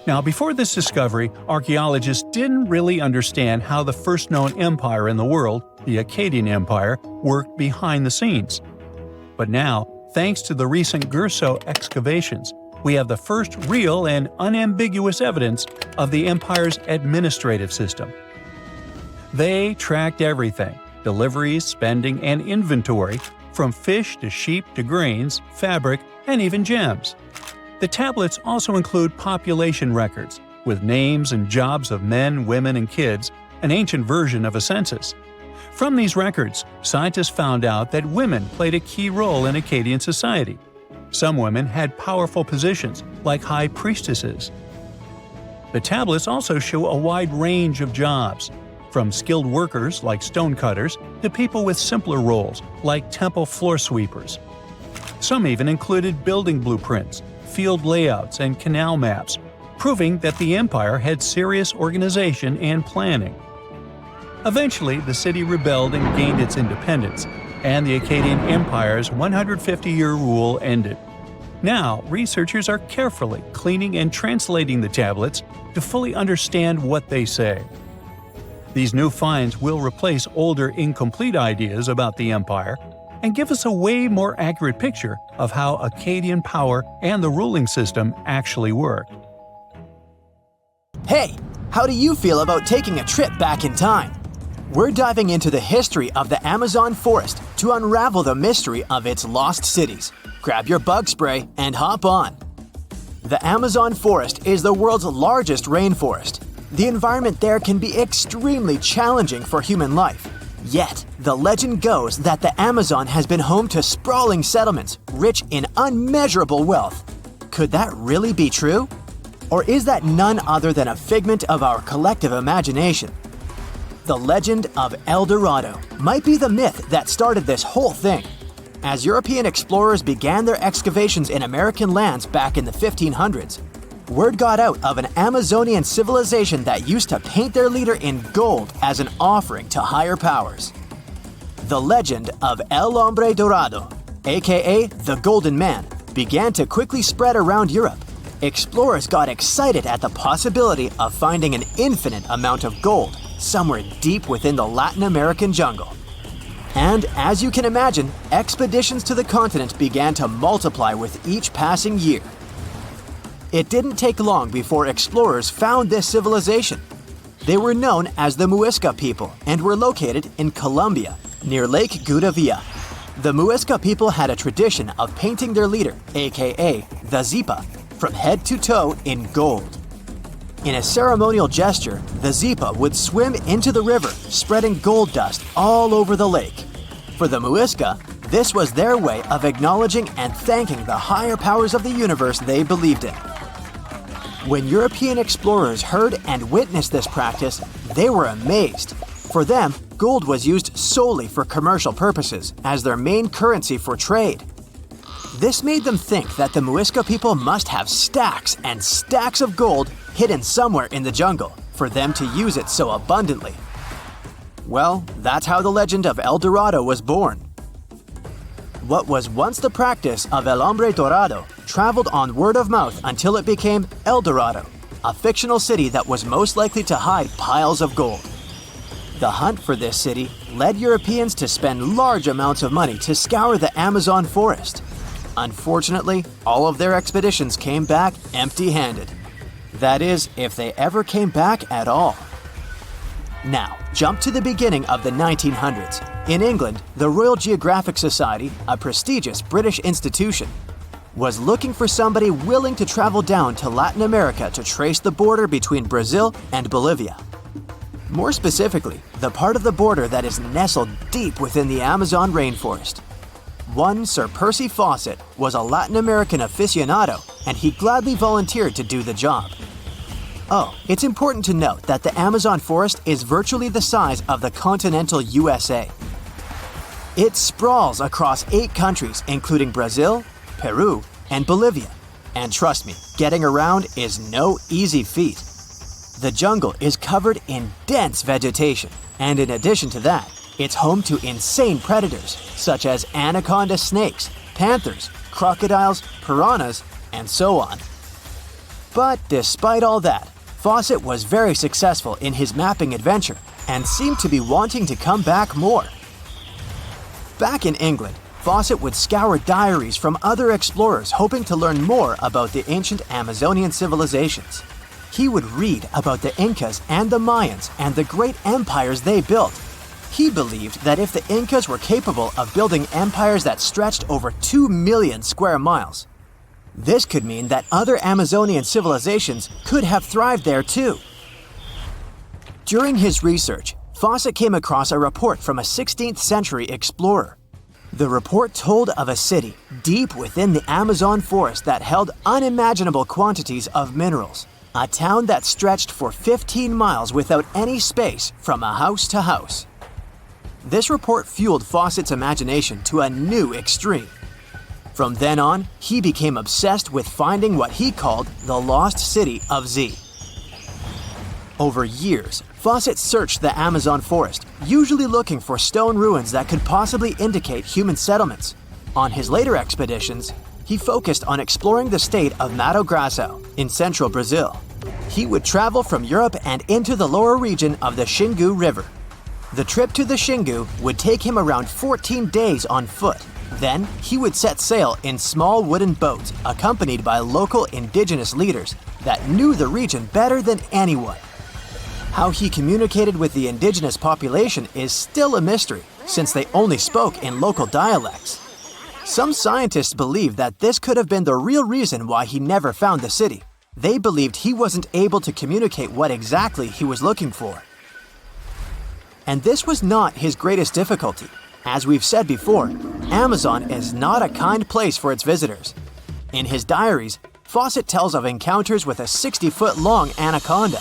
Now, before this discovery, archaeologists didn't really understand how the first known empire in the world, the Akkadian Empire, worked behind the scenes. But now, thanks to the recent Gerso excavations, we have the first real and unambiguous evidence of the empire's administrative system. They tracked everything – deliveries, spending, and inventory, from fish to sheep to grains, fabric, and even gems. The tablets also include population records, with names and jobs of men, women, and kids, an ancient version of a census. From these records, scientists found out that women played a key role in Akkadian society. Some women had powerful positions, like high priestesses. The tablets also show a wide range of jobs, from skilled workers like stonecutters to people with simpler roles like temple floor sweepers. Some even included building blueprints, field layouts, and canal maps, proving that the empire had serious organization and planning. Eventually, the city rebelled and gained its independence, and the Akkadian Empire's 150-year rule ended. Now, researchers are carefully cleaning and translating the tablets to fully understand what they say. These new finds will replace older, incomplete ideas about the empire and give us a way more accurate picture of how Akkadian power and the ruling system actually worked. Hey, how do you feel about taking a trip back in time? We're diving into the history of the Amazon forest to unravel the mystery of its lost cities. Grab your bug spray and hop on. The Amazon forest is the world's largest rainforest. The environment there can be extremely challenging for human life. Yet, the legend goes that the Amazon has been home to sprawling settlements, rich in unmeasurable wealth. Could that really be true? Or is that none other than a figment of our collective imagination? The legend of El Dorado might be the myth that started this whole thing. As European explorers began their excavations in American lands back in the 1500s, word got out of an Amazonian civilization that used to paint their leader in gold as an offering to higher powers. The legend of El Hombre Dorado, aka the Golden Man, began to quickly spread around Europe. Explorers got excited at the possibility of finding an infinite amount of gold somewhere deep within the Latin American jungle. And as you can imagine, expeditions to the continent began to multiply with each passing year. It didn't take long before explorers found this civilization. They were known as the Muisca people and were located in Colombia, near Lake Gudavia. The Muisca people had a tradition of painting their leader, aka the Zipa, from head to toe in gold. In a ceremonial gesture, the Zipa would swim into the river, spreading gold dust all over the lake. For the Muisca, this was their way of acknowledging and thanking the higher powers of the universe they believed in. When European explorers heard and witnessed this practice, they were amazed. For them, gold was used solely for commercial purposes as their main currency for trade. This made them think that the Muisca people must have stacks and stacks of gold hidden somewhere in the jungle, for them to use it so abundantly. Well, that's how the legend of El Dorado was born. What was once the practice of El Hombre Dorado traveled on word of mouth until it became El Dorado, a fictional city that was most likely to hide piles of gold. The hunt for this city led Europeans to spend large amounts of money to scour the Amazon forest. Unfortunately, all of their expeditions came back empty-handed. That is, if they ever came back at all. Now, jump to the beginning of the 1900s. In England, the Royal Geographic Society, a prestigious British institution, was looking for somebody willing to travel down to Latin America to trace the border between Brazil and Bolivia. More specifically, the part of the border that is nestled deep within the Amazon rainforest. One Sir Percy Fawcett was a Latin American aficionado, and he gladly volunteered to do the job. Oh, it's important to note that the Amazon forest is virtually the size of the continental USA. It sprawls across 8 countries, including Brazil, Peru, and Bolivia. And trust me, getting around is no easy feat. The jungle is covered in dense vegetation, and in addition to that, it's home to insane predators such as anaconda snakes, panthers, crocodiles, piranhas, and so on. But despite all that, Fawcett was very successful in his mapping adventure and seemed to be wanting to come back more. Back in England, Fawcett would scour diaries from other explorers hoping to learn more about the ancient Amazonian civilizations. He would read about the Incas and the Mayans and the great empires they built. He believed that if the Incas were capable of building empires that stretched over 2 million square miles, this could mean that other Amazonian civilizations could have thrived there too. During his research, Fawcett came across a report from a 16th century explorer. The report told of a city deep within the Amazon forest that held unimaginable quantities of minerals. A town that stretched for 15 miles without any space from a house to house. This report fueled Fawcett's imagination to a new extreme. From then on, he became obsessed with finding what he called the lost city of Z. Over years, Fawcett searched the Amazon forest, usually looking for stone ruins that could possibly indicate human settlements. On his later expeditions, he focused on exploring the state of Mato Grosso in central Brazil. He would travel from Europe and into the lower region of the Xingu River. The trip to the Xingu would take him around 14 days on foot. Then, he would set sail in small wooden boats accompanied by local indigenous leaders that knew the region better than anyone. How he communicated with the indigenous population is still a mystery, since they only spoke in local dialects. Some scientists believe that this could have been the real reason why he never found the city. They believed he wasn't able to communicate what exactly he was looking for. And this was not his greatest difficulty. As we've said before, Amazon is not a kind place for its visitors. In his diaries, Fawcett tells of encounters with a 60-foot-long anaconda,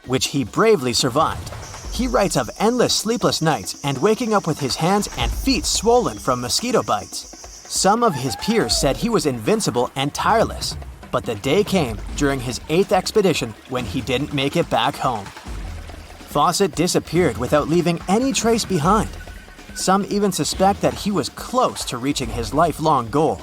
which he bravely survived. He writes of endless sleepless nights and waking up with his hands and feet swollen from mosquito bites. Some of his peers said he was invincible and tireless, but the day came during his 8th expedition when he didn't make it back home. Fawcett disappeared without leaving any trace behind. Some even suspect that he was close to reaching his lifelong goal.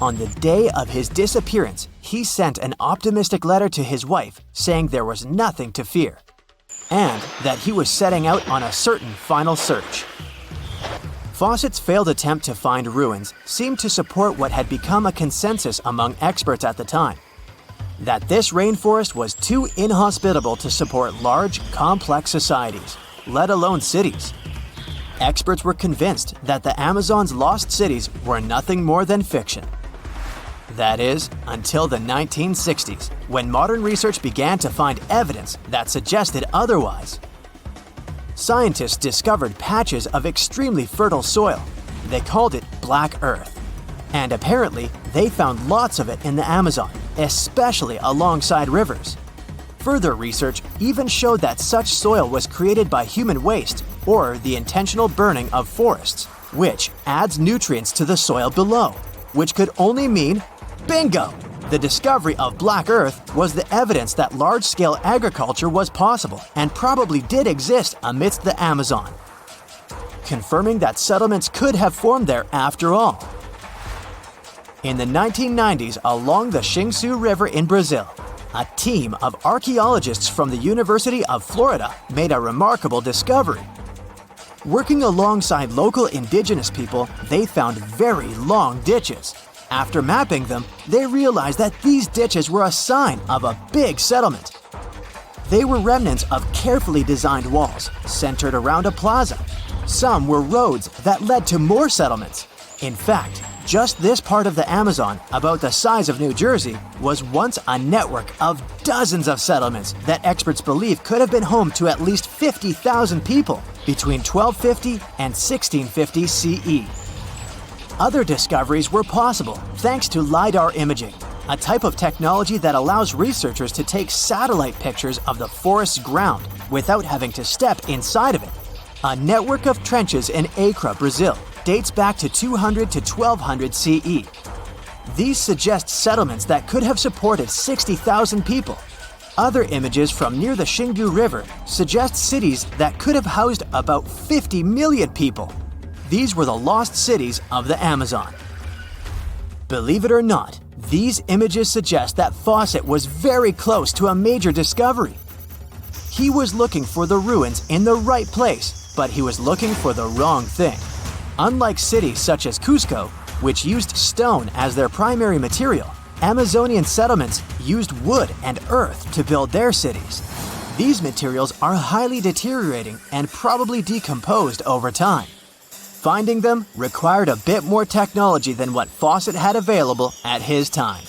On the day of his disappearance, he sent an optimistic letter to his wife saying there was nothing to fear, and that he was setting out on a certain final search. Fawcett's failed attempt to find ruins seemed to support what had become a consensus among experts at the time, that this rainforest was too inhospitable to support large, complex societies, let alone cities. Experts were convinced that the Amazon's lost cities were nothing more than fiction. That is, until the 1960s, when modern research began to find evidence that suggested otherwise. Scientists discovered patches of extremely fertile soil. They called it Black Earth. And apparently, they found lots of it in the Amazon, especially alongside rivers. Further research even showed that such soil was created by human waste or the intentional burning of forests, which adds nutrients to the soil below, which could only mean, bingo, The discovery of Black Earth was the evidence that large-scale agriculture was possible and probably did exist amidst the Amazon, confirming that settlements could have formed there after all. In the 1990s, along the Xingsu River in Brazil, a team of archaeologists from the University of Florida made a remarkable discovery. Working alongside local indigenous people, they found very long ditches. After mapping them, they realized that these ditches were a sign of a big settlement. They were remnants of carefully designed walls centered around a plaza. Some were roads that led to more settlements. In fact, just this part of the Amazon, about the size of New Jersey, was once a network of dozens of settlements that experts believe could have been home to at least 50,000 people between 1250 and 1650 CE. Other discoveries were possible thanks to LiDAR imaging, a type of technology that allows researchers to take satellite pictures of the forest's ground without having to step inside of it. A network of trenches in Acre, Brazil, dates back to 200 to 1200 CE. These suggest settlements that could have supported 60,000 people. Other images from near the Xingu River suggest cities that could have housed about 50 million people. These were the lost cities of the Amazon. Believe it or not, these images suggest that Fawcett was very close to a major discovery. He was looking for the ruins in the right place, but he was looking for the wrong thing. Unlike cities such as Cusco, which used stone as their primary material, Amazonian settlements used wood and earth to build their cities. These materials are highly deteriorating and probably decomposed over time. Finding them required a bit more technology than what Fawcett had available at his time.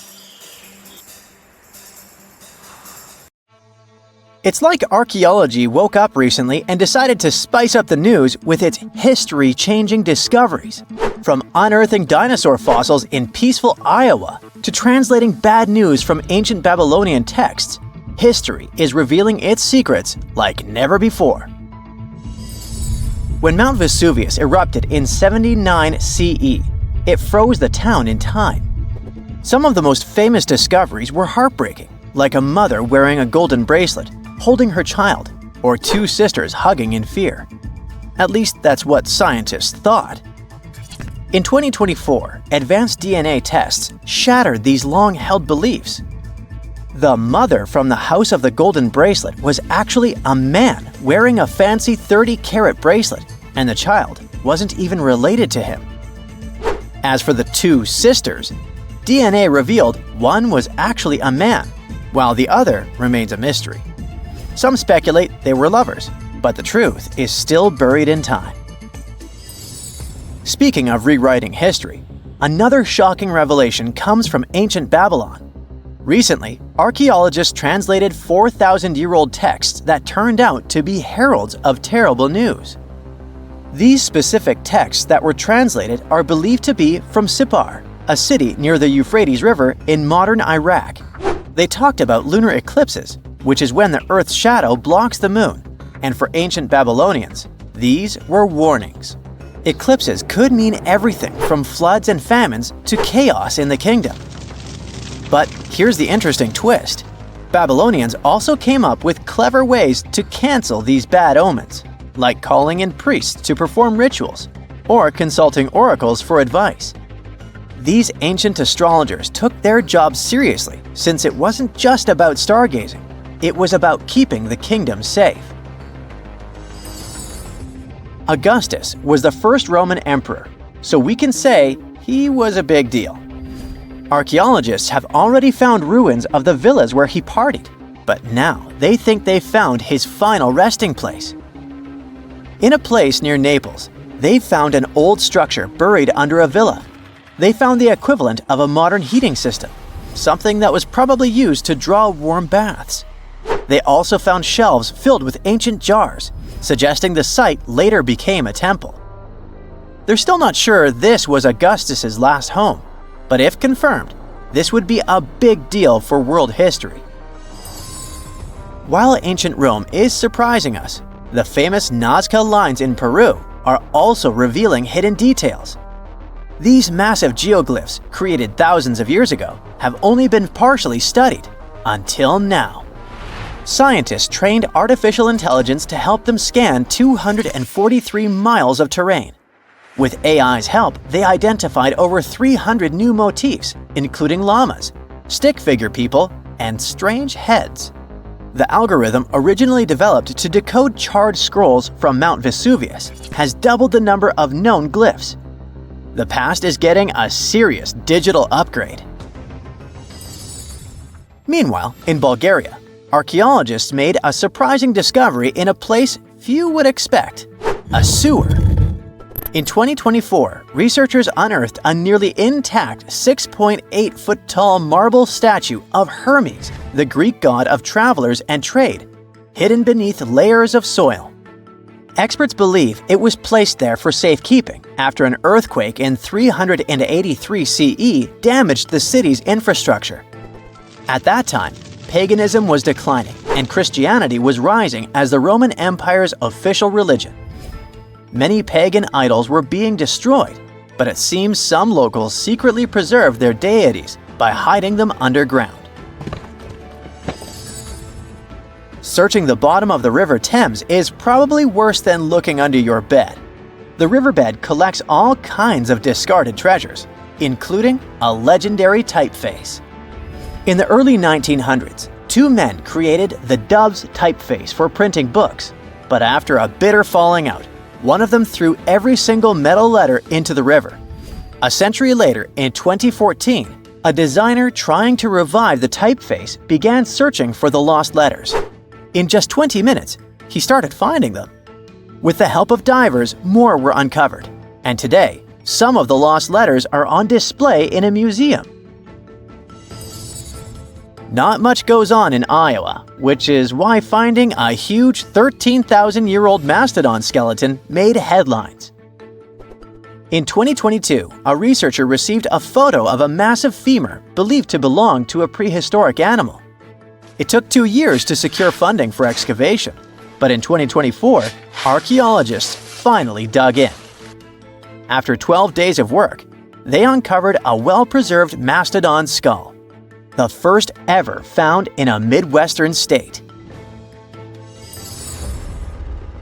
It's like archaeology woke up recently and decided to spice up the news with its history-changing discoveries. From unearthing dinosaur fossils in peaceful Iowa to translating bad news from ancient Babylonian texts, history is revealing its secrets like never before. When Mount Vesuvius erupted in 79 CE, it froze the town in time. Some of the most famous discoveries were heartbreaking, like a mother wearing a golden bracelet, holding her child, or two sisters hugging in fear. At least that's what scientists thought. In 2024, advanced DNA tests shattered these long-held beliefs. The mother from the House of the Golden Bracelet was actually a man wearing a fancy 30-carat bracelet, and the child wasn't even related to him. As for the two sisters, DNA revealed one was actually a man, while the other remains a mystery. Some speculate they were lovers, but the truth is still buried in time. Speaking of rewriting history, another shocking revelation comes from ancient Babylon. Recently, archaeologists translated 4,000-year-old texts that turned out to be heralds of terrible news. These specific texts that were translated are believed to be from Sippar, a city near the Euphrates River in modern Iraq. They talked about lunar eclipses, which is when the Earth's shadow blocks the moon, and for ancient Babylonians, these were warnings. Eclipses could mean everything from floods and famines to chaos in the kingdom. But here's the interesting twist. Babylonians also came up with clever ways to cancel these bad omens, like calling in priests to perform rituals, or consulting oracles for advice. These ancient astrologers took their job seriously, since it wasn't just about stargazing. It was about keeping the kingdom safe. Augustus was the first Roman emperor, so we can say he was a big deal. Archaeologists have already found ruins of the villas where he partied, but now they think they've found his final resting place. In a place near Naples, they found an old structure buried under a villa. They found the equivalent of a modern heating system, something that was probably used to draw warm baths. They also found shelves filled with ancient jars, suggesting the site later became a temple. They're still not sure this was Augustus's last home, but if confirmed, this would be a big deal for world history. While ancient Rome is surprising us, the famous Nazca lines in Peru are also revealing hidden details. These massive geoglyphs, created thousands of years ago, have only been partially studied until now. Scientists trained artificial intelligence to help them scan 243 miles of terrain. With AI's help, they identified over 300 new motifs, including llamas, stick figure people, and strange heads. The algorithm, originally developed to decode charred scrolls from Mount Vesuvius, has doubled the number of known glyphs. The past is getting a serious digital upgrade. Meanwhile, in Bulgaria, archaeologists made a surprising discovery in a place few would expect: a sewer. In 2024, researchers unearthed a nearly intact 6.8-foot-tall marble statue of Hermes, the Greek god of travelers and trade, hidden beneath layers of soil. Experts believe it was placed there for safekeeping after an earthquake in 383 CE damaged the city's infrastructure. At that time, paganism was declining and Christianity was rising as the Roman Empire's official religion. Many pagan idols were being destroyed, but it seems some locals secretly preserved their deities by hiding them underground. Searching the bottom of the River Thames is probably worse than looking under your bed. The riverbed collects all kinds of discarded treasures, including a legendary typeface. In the early 1900s, two men created the Dove's typeface for printing books, but after a bitter falling out, one of them threw every single metal letter into the river. A century later, in 2014, a designer trying to revive the typeface began searching for the lost letters. In just 20 minutes, he started finding them. With the help of divers, more were uncovered, and today, some of the lost letters are on display in a museum. Not much goes on in Iowa, which is why finding a huge 13,000-year-old mastodon skeleton made headlines. In 2022, a researcher received a photo of a massive femur believed to belong to a prehistoric animal. It took 2 years to secure funding for excavation, but in 2024, archaeologists finally dug in. After 12 days of work, they uncovered a well-preserved mastodon skull, the first ever found in a Midwestern state.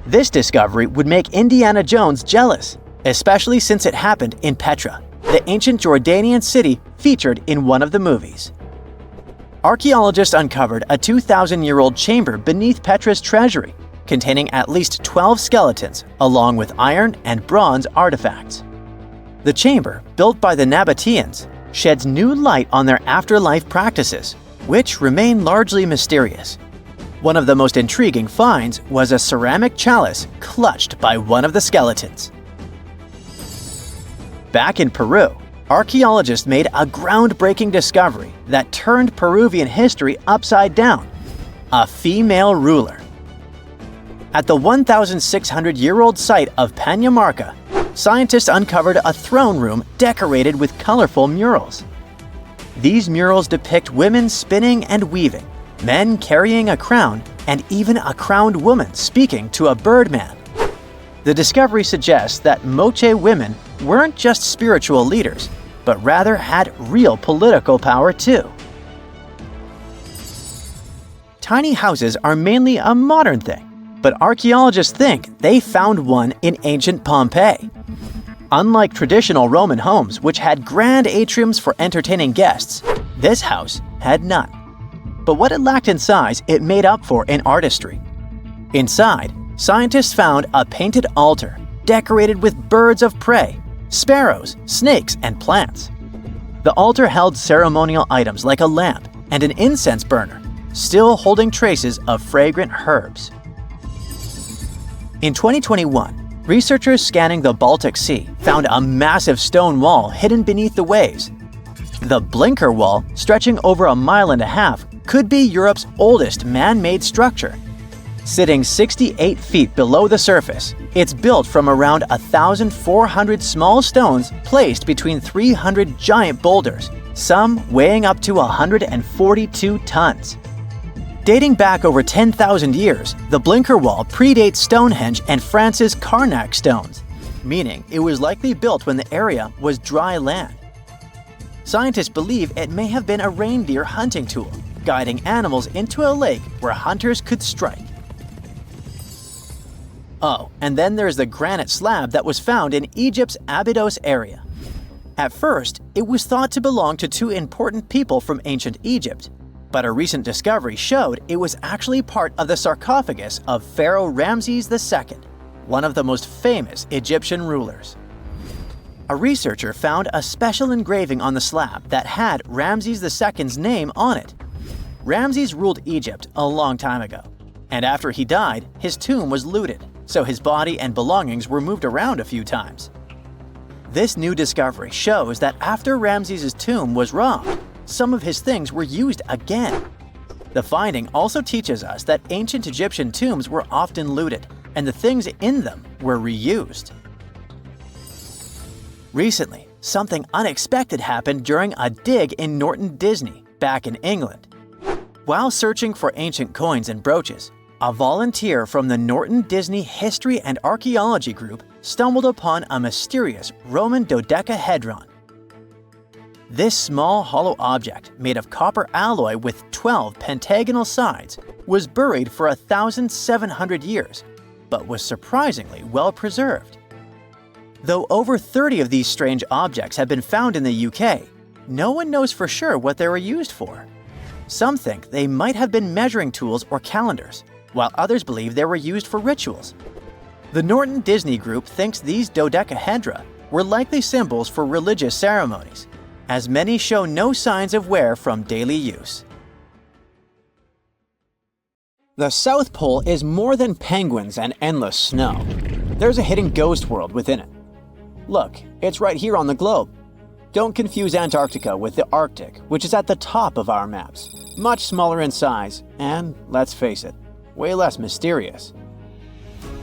This discovery would make Indiana Jones jealous, especially since it happened in Petra, the ancient Jordanian city featured in one of the movies. Archaeologists uncovered a 2,000-year-old chamber beneath Petra's treasury, containing at least 12 skeletons, along with iron and bronze artifacts. The chamber, built by the Nabateans, sheds new light on their afterlife practices, which remain largely mysterious. One of the most intriguing finds was a ceramic chalice clutched by one of the skeletons. Back in Peru, archaeologists made a groundbreaking discovery that turned Peruvian history upside down: a female ruler. At the 1,600-year-old site of Pañamarca, scientists uncovered a throne room decorated with colorful murals. These murals depict women spinning and weaving, men carrying a crown, and even a crowned woman speaking to a birdman. The discovery suggests that Moche women weren't just spiritual leaders, but rather had real political power too. Tiny houses are mainly a modern thing, but archaeologists think they found one in ancient Pompeii. Unlike traditional Roman homes, which had grand atriums for entertaining guests, this house had none. But what it lacked in size, it made up for in artistry. Inside, scientists found a painted altar decorated with birds of prey, sparrows, snakes, and plants. The altar held ceremonial items like a lamp and an incense burner, still holding traces of fragrant herbs. In 2021, researchers scanning the Baltic Sea found a massive stone wall hidden beneath the waves. The Blinker Wall, stretching over 1.5 miles, could be Europe's oldest man-made structure. Sitting 68 feet below the surface, it's built from around 1,400 small stones placed between 300 giant boulders, some weighing up to 142 tons. Dating back over 10,000 years, the Blinker Wall predates Stonehenge and France's Karnak stones. meaning it was likely built when the area was dry land. Scientists believe it may have been a reindeer hunting tool, guiding animals into a lake where hunters could strike. Oh, and then there's the granite slab that was found in Egypt's Abydos area. At first, it was thought to belong to two important people from ancient Egypt, but a recent discovery showed it was actually part of the sarcophagus of Pharaoh Ramses II, one of the most famous Egyptian rulers. A researcher found a special engraving on the slab that had Ramses II's name on it. Ramses ruled Egypt a long time ago, and after he died, his tomb was looted, so his body and belongings were moved around a few times. This new discovery shows that after Ramses' tomb was robbed, some of his things were used again. The finding also teaches us that ancient Egyptian tombs were often looted, and the things in them were reused. Recently, something unexpected happened during a dig in Norton Disney, back in England. While searching for ancient coins and brooches, a volunteer from the Norton Disney History and Archaeology group stumbled upon a mysterious Roman dodecahedron. This small hollow object, made of copper alloy with 12 pentagonal sides, was buried for 1,700 years, but was surprisingly well preserved. Though over 30 of these strange objects have been found in the UK, no one knows for sure what they were used for. Some think they might have been measuring tools or calendars, while others believe they were used for rituals. The Norton Disney Group thinks these dodecahedra were likely symbols for religious ceremonies, as many show no signs of wear from daily use. The South Pole is more than penguins and endless snow. There's a hidden ghost world within it. Look, it's right here on the globe. Don't confuse Antarctica with the Arctic, which is at the top of our maps. Much smaller in size, and, let's face it, way less mysterious.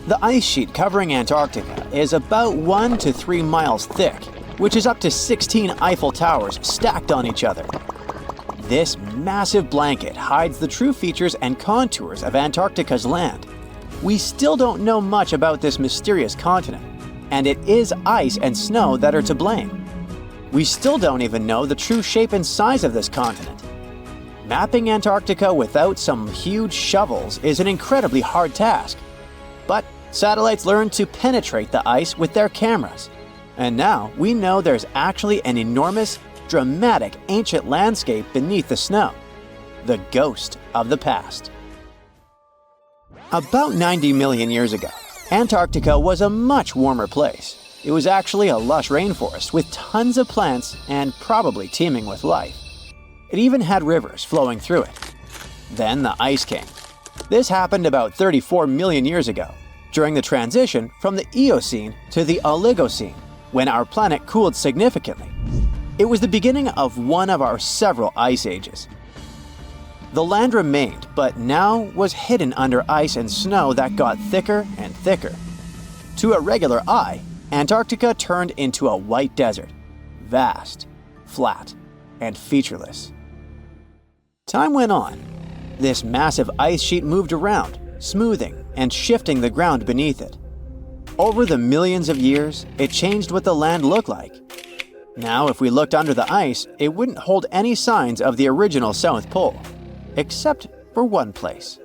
The ice sheet covering Antarctica is about 1 to 3 miles thick, which is up to 16 Eiffel Towers stacked on each other. This massive blanket hides the true features and contours of Antarctica's land. We still don't know much about this mysterious continent, and it is ice and snow that are to blame. We still don't even know the true shape and size of this continent. Mapping Antarctica without some huge shovels is an incredibly hard task. But satellites learned to penetrate the ice with their cameras. And now we know there's actually an enormous, dramatic ancient landscape beneath the snow. The ghost of the past. About 90 million years ago, Antarctica was a much warmer place. It was actually a lush rainforest with tons of plants and probably teeming with life. It even had rivers flowing through it. Then the ice came. This happened about 34 million years ago, during the transition from the Eocene to the Oligocene, when our planet cooled significantly. It was the beginning of one of our several ice ages. The land remained, but now was hidden under ice and snow that got thicker and thicker. To a regular eye, Antarctica turned into a white desert, vast, flat, and featureless. Time went on. This massive ice sheet moved around, smoothing and shifting the ground beneath it. Over the millions of years, it changed what the land looked like. Now, if we looked under the ice, it wouldn't hold any signs of the original South Pole, except for one place.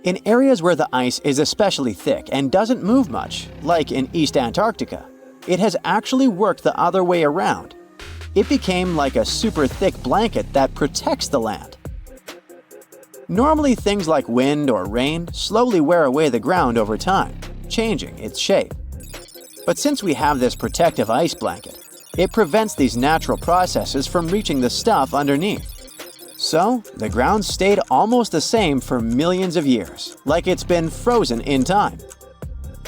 In areas where the ice is especially thick and doesn't move much, like in East Antarctica, it has actually worked the other way around. It became like a super thick blanket that protects the land. Normally, things like wind or rain slowly wear away the ground over time, changing its shape. But since we have this protective ice blanket, it prevents these natural processes from reaching the stuff underneath. So, the ground stayed almost the same for millions of years, like it's been frozen in time.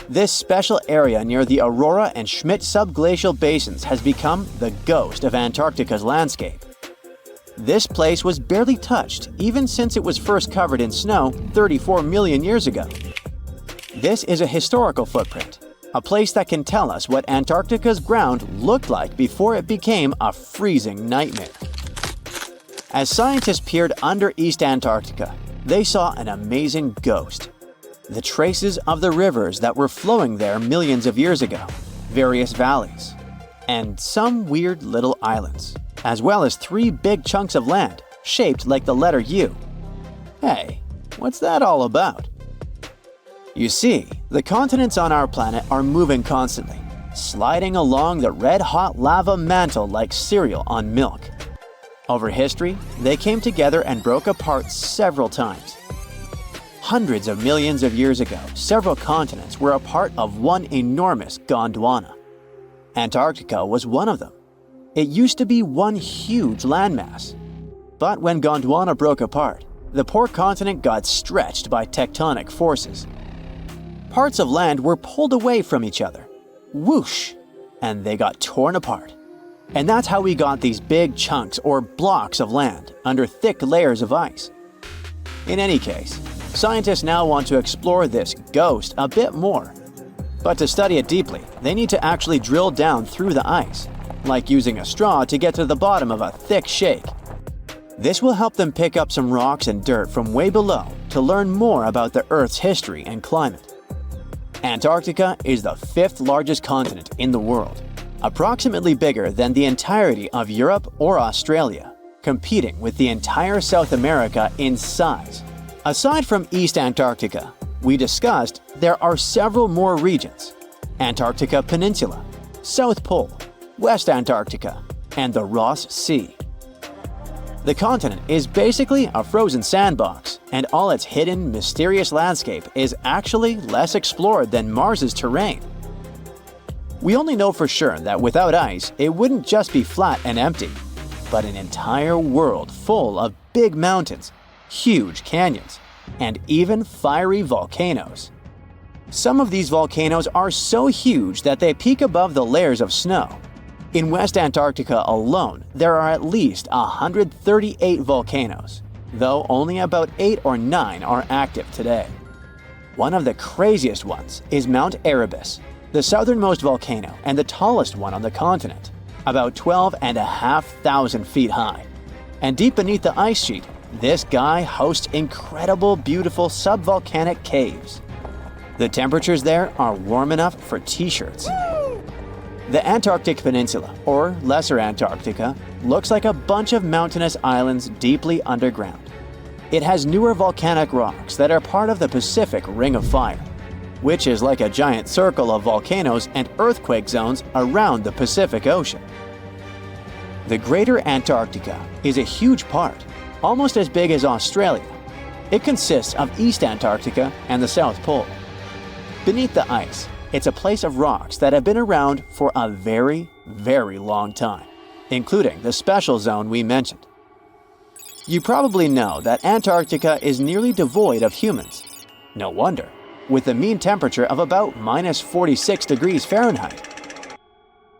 This special area near the Aurora and Schmidt subglacial basins has become the ghost of Antarctica's landscape. This place was barely touched even since it was first covered in snow 34 million years ago. This is a historical footprint, a place that can tell us what Antarctica's ground looked like before it became a freezing nightmare. As scientists peered under East Antarctica, they saw an amazing ghost. the traces of the rivers that were flowing there millions of years ago, various valleys, and some weird little islands, as well as 3 big chunks of land shaped like the letter U. Hey, what's that all about? You see, the continents on our planet are moving constantly, sliding along the red-hot lava mantle like cereal on milk. Over history, they came together and broke apart several times. Hundreds of millions of years ago, several continents were a part of one enormous Gondwana. Antarctica was one of them. It used to be one huge landmass. But when Gondwana broke apart, the poor continent got stretched by tectonic forces. Parts of land were pulled away from each other. Whoosh! And they got torn apart. And that's how we got these big chunks or blocks of land under thick layers of ice. In any case, scientists now want to explore this ghost a bit more. But to study it deeply, they need to actually drill down through the ice, like using a straw to get to the bottom of a thick shake. This will help them pick up some rocks and dirt from way below to learn more about the Earth's history and climate. Antarctica is the 5th largest continent in the world, approximately bigger than the entirety of Europe or Australia, competing with the entire South America in size. Aside from East Antarctica, we discussed there are several more regions: Antarctica Peninsula, South Pole, West Antarctica, and the Ross Sea. The continent is basically a frozen sandbox, and all its hidden, mysterious landscape is actually less explored than Mars's terrain. We only know for sure that without ice, it wouldn't just be flat and empty, but an entire world full of big mountains, huge canyons, and even fiery volcanoes. Some of these volcanoes are so huge that they peak above the layers of snow. In West Antarctica alone, there are at least 138 volcanoes, though only about 8 or 9 are active today. One of the craziest ones is Mount Erebus, the southernmost volcano and the tallest one on the continent, about 12,500 feet high. And deep beneath the ice sheet, this guy hosts incredible, beautiful subvolcanic caves. The temperatures there are warm enough for t-shirts. The Antarctic Peninsula, or Lesser Antarctica, looks like a bunch of mountainous islands deeply underground. It has newer volcanic rocks that are part of the Pacific Ring of Fire, which is like a giant circle of volcanoes and earthquake zones around the Pacific Ocean. The Greater Antarctica is a huge part, almost as big as Australia. It consists of East Antarctica and the South Pole. Beneath the ice, it's a place of rocks that have been around for a very, very long time, including the special zone we mentioned. You probably know that Antarctica is nearly devoid of humans. No wonder, with a mean temperature of about -46 degrees Fahrenheit.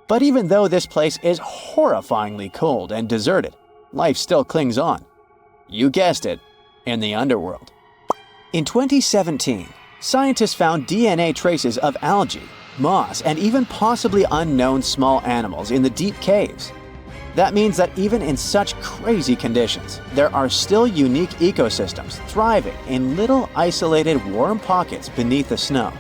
But even though this place is horrifyingly cold and deserted, life still clings on. You guessed it, in the underworld. In 2017, scientists found DNA traces of algae, moss, and even possibly unknown small animals in the deep caves. That means that even in such crazy conditions, there are still unique ecosystems thriving in little isolated warm pockets beneath the snow.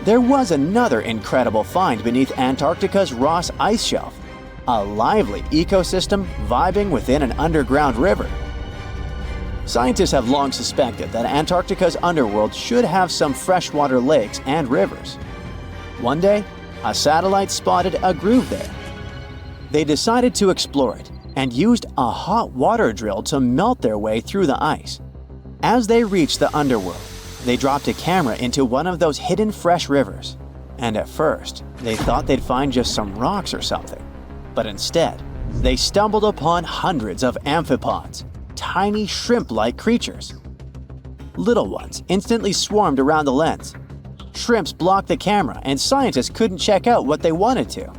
There was another incredible find beneath Antarctica's Ross Ice Shelf, a lively ecosystem vibing within an underground river. Scientists have long suspected that Antarctica's underworld should have some freshwater lakes and rivers. One day, a satellite spotted a groove there. They decided to explore it and used a hot water drill to melt their way through the ice. As they reached the underworld, they dropped a camera into one of those hidden fresh rivers. And at first, they thought they'd find just some rocks or something. But instead, they stumbled upon hundreds of amphipods, tiny shrimp-like creatures. Little ones instantly swarmed around the lens. Shrimps blocked the camera and scientists couldn't check out what they wanted to.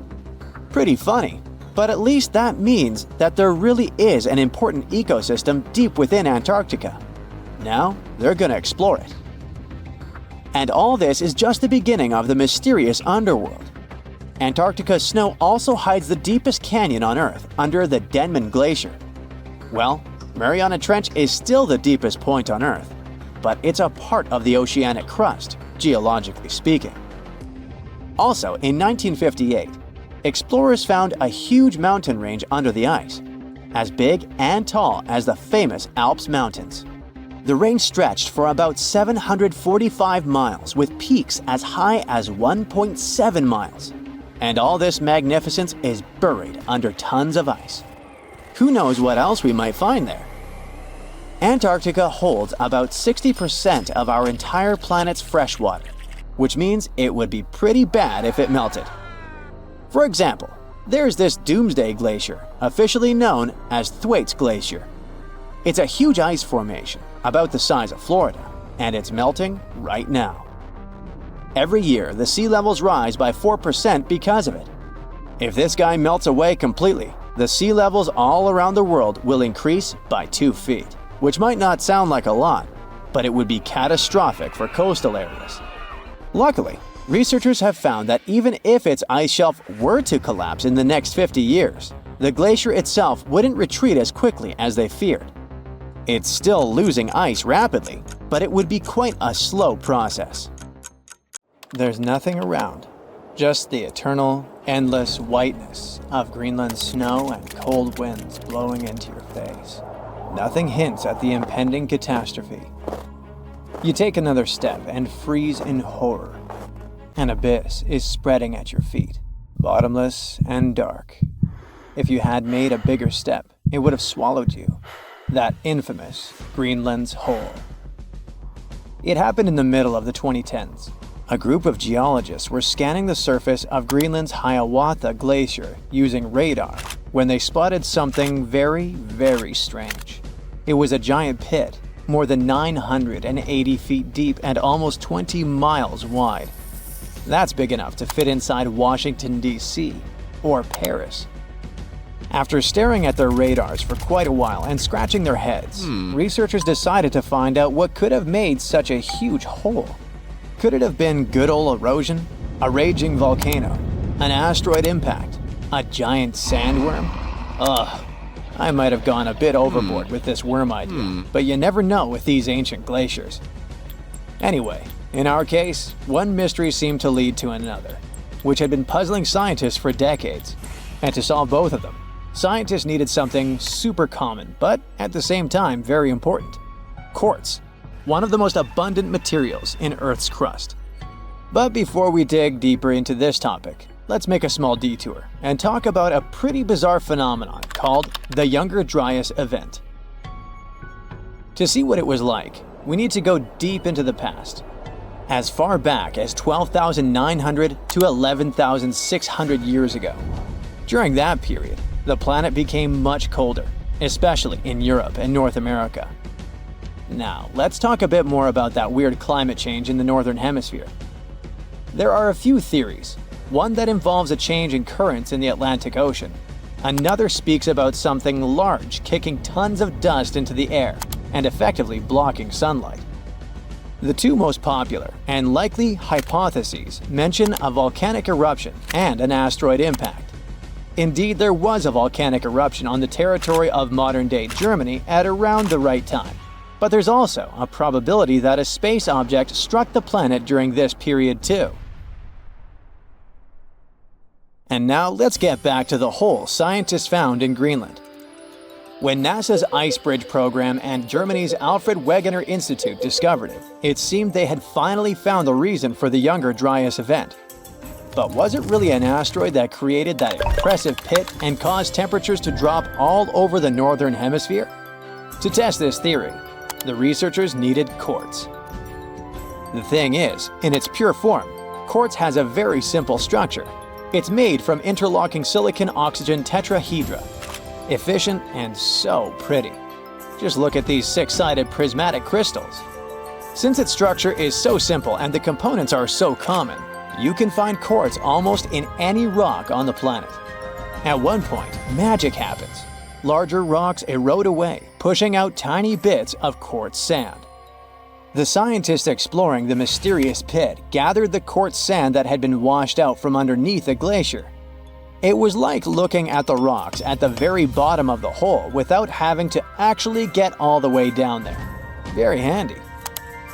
Pretty funny, but at least that means that there really is an important ecosystem deep within Antarctica. Now, they're gonna explore it. And all this is just the beginning of the mysterious underworld. Antarctica's snow also hides the deepest canyon on Earth under the Denman Glacier. Well, Mariana Trench is still the deepest point on Earth, but it's a part of the oceanic crust, geologically speaking. Also, in 1958, explorers found a huge mountain range under the ice, as big and tall as the famous Alps Mountains. The range stretched for about 745 miles with peaks as high as 1.7 miles. And all this magnificence is buried under tons of ice. Who knows what else we might find there? Antarctica holds about 60% of our entire planet's freshwater, which means it would be pretty bad if it melted. For example, there's this Doomsday Glacier, officially known as Thwaites Glacier. It's a huge ice formation, about the size of Florida, and it's melting right now. Every year, the sea levels rise by 4% because of it. If this guy melts away completely, the sea levels all around the world will increase by 2 feet, which might not sound like a lot, but it would be catastrophic for coastal areas. Luckily, researchers have found that even if its ice shelf were to collapse in the next 50 years, the glacier itself wouldn't retreat as quickly as they feared. It's still losing ice rapidly, but it would be quite a slow process. There's nothing around, just the eternal, endless whiteness of Greenland's snow and cold winds blowing into your face. Nothing hints at the impending catastrophe. You take another step and freeze in horror. An abyss is spreading at your feet, bottomless and dark. If you had made a bigger step, it would have swallowed you. That infamous Greenland's hole. It happened in the middle of the 2010s. A group of geologists were scanning the surface of Greenland's Hiawatha Glacier using radar when they spotted something very, very strange. It was a giant pit, more than 980 feet deep and almost 20 miles wide. That's big enough to fit inside Washington, D.C. or Paris. After staring at their radars for quite a while and scratching their heads, researchers decided to find out what could have made such a huge hole. Could it have been good old erosion, a raging volcano, an asteroid impact, a giant sandworm? Ugh, I might have gone a bit overboard with this worm idea, but you never know with these ancient glaciers. Anyway, in our case, one mystery seemed to lead to another, which had been puzzling scientists for decades. And to solve both of them, scientists needed something super common, but at the same time very important: quartz, one of the most abundant materials in Earth's crust. But before we dig deeper into this topic, let's make a small detour and talk about a pretty bizarre phenomenon called the Younger Dryas event. To see what it was like, we need to go deep into the past, as far back as 12,900 to 11,600 years ago. During that period, the planet became much colder, especially in Europe and North America. Now, let's talk a bit more about that weird climate change in the Northern Hemisphere. There are a few theories. One that involves a change in currents in the Atlantic Ocean. Another speaks about something large kicking tons of dust into the air and effectively blocking sunlight. The two most popular and likely hypotheses mention a volcanic eruption and an asteroid impact. Indeed, there was a volcanic eruption on the territory of modern-day Germany at around the right time. But there's also a probability that a space object struck the planet during this period too. And now let's get back to the hole scientists found in Greenland. When NASA's Ice Bridge program and Germany's Alfred Wegener Institute discovered it, it seemed they had finally found the reason for the Younger Dryas event. But was it really an asteroid that created that impressive pit and caused temperatures to drop all over the Northern Hemisphere? To test this theory, the researchers needed quartz. The thing is, in its pure form, quartz has a very simple structure. It's made from interlocking silicon-oxygen tetrahedra. Efficient and so pretty. Just look at these six-sided prismatic crystals. Since its structure is so simple and the components are so common, you can find quartz almost in any rock on the planet. At one point, magic happens. Larger rocks erode away, pushing out tiny bits of quartz sand. The scientists exploring the mysterious pit gathered the quartz sand that had been washed out from underneath the glacier. It was like looking at the rocks at the very bottom of the hole without having to actually get all the way down there. Very handy.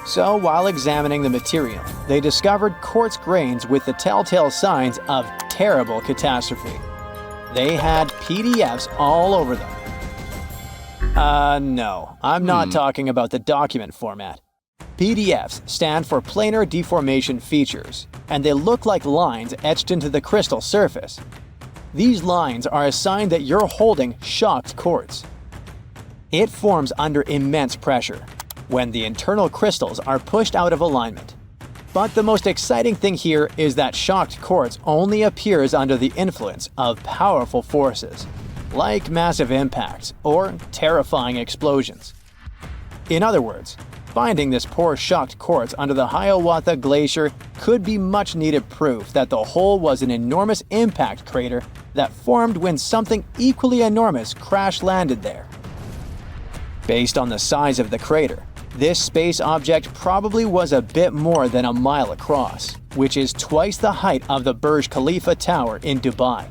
So while examining the material, they discovered quartz grains with the telltale signs of terrible catastrophe. They had PDFs all over them. No, I'm not talking about the document format. PDFs stand for planar deformation features, and they look like lines etched into the crystal surface. These lines are a sign that you're holding shocked quartz. It forms under immense pressure, when the internal crystals are pushed out of alignment. But the most exciting thing here is that shocked quartz only appears under the influence of powerful forces, like massive impacts or terrifying explosions. In other words, finding this poor shocked quartz under the Hiawatha Glacier could be much needed proof that the hole was an enormous impact crater that formed when something equally enormous crash-landed there. Based on the size of the crater, this space object probably was a bit more than a mile across, which is twice the height of the Burj Khalifa Tower in Dubai.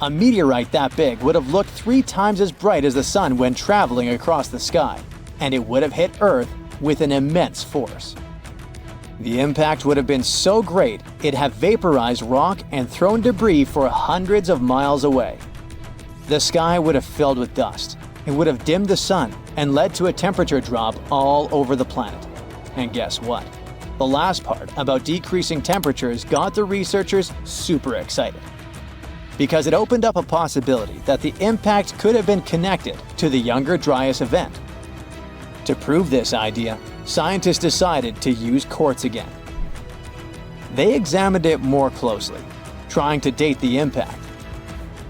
A meteorite that big would have looked 3 times as bright as the sun when traveling across the sky, and it would have hit Earth with an immense force. The impact would have been so great it'd have vaporized rock and thrown debris for hundreds of miles away. The sky would have filled with dust. It would have dimmed the sun and led to a temperature drop all over the planet. And guess what? The last part about decreasing temperatures got the researchers super excited, because it opened up a possibility that the impact could have been connected to the Younger Dryas event. To prove this idea, scientists decided to use quartz again. They examined it more closely, trying to date the impact.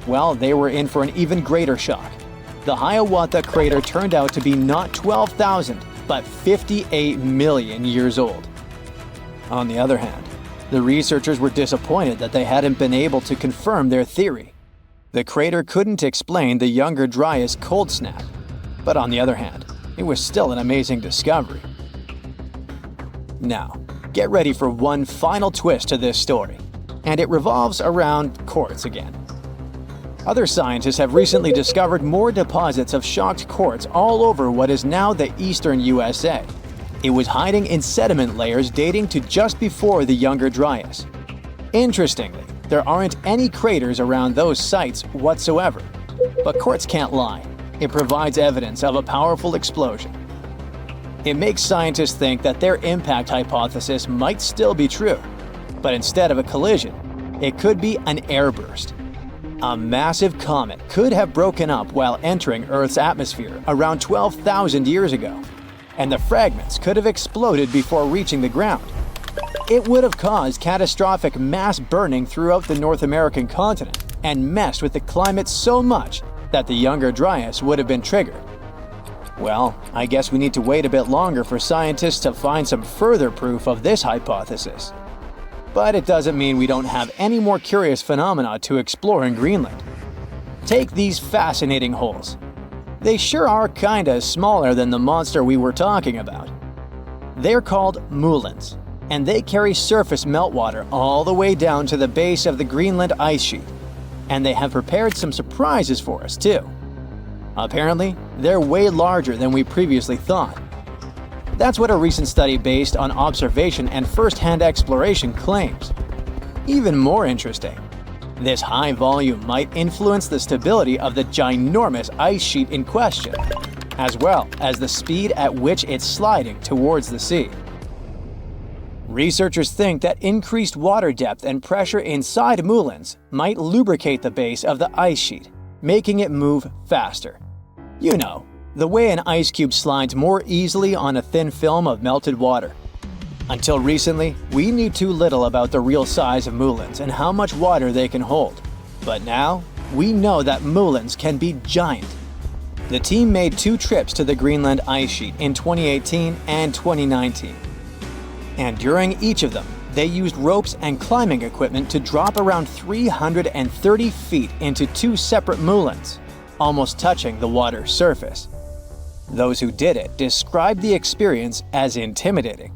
Well, they were in for an even greater shock. The Hiawatha crater turned out to be not 12,000, but 58 million years old. On the other hand, the researchers were disappointed that they hadn't been able to confirm their theory. The crater couldn't explain the Younger Dryas cold snap, but on the other hand, it was still an amazing discovery. Now, get ready for one final twist to this story, and it revolves around quartz again. Other scientists have recently discovered more deposits of shocked quartz all over what is now the eastern USA. It was hiding in sediment layers dating to just before the Younger Dryas. Interestingly, there aren't any craters around those sites whatsoever. But quartz can't lie. It provides evidence of a powerful explosion. It makes scientists think that their impact hypothesis might still be true, but instead of a collision, it could be an airburst. A massive comet could have broken up while entering Earth's atmosphere around 12,000 years ago, and the fragments could have exploded before reaching the ground. It would have caused catastrophic mass burning throughout the North American continent and messed with the climate so much that the Younger Dryas would have been triggered. Well, I guess we need to wait a bit longer for scientists to find some further proof of this hypothesis. But it doesn't mean we don't have any more curious phenomena to explore in Greenland. Take these fascinating holes. They sure are kinda smaller than the monster we were talking about. They're called moulins, and they carry surface meltwater all the way down to the base of the Greenland ice sheet. And they have prepared some surprises for us too. Apparently, they're way larger than we previously thought. That's what a recent study based on observation and first-hand exploration claims. Even more interesting, this high volume might influence the stability of the ginormous ice sheet in question, as well as the speed at which it's sliding towards the sea. Researchers think that increased water depth and pressure inside moulins might lubricate the base of the ice sheet, making it move faster. You know, the way an ice cube slides more easily on a thin film of melted water. Until recently, we knew too little about the real size of moulins and how much water they can hold. But now, we know that moulins can be giant. The team made 2 trips to the Greenland ice sheet in 2018 and 2019. And during each of them, they used ropes and climbing equipment to drop around 330 feet into 2 separate moulins, almost touching the water's surface. Those who did it described the experience as intimidating.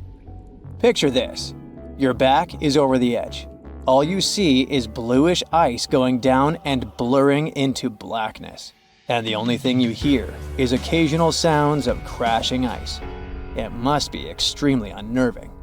Picture this. Your back is over the edge. All you see is bluish ice going down and blurring into blackness. And the only thing you hear is occasional sounds of crashing ice. It must be extremely unnerving.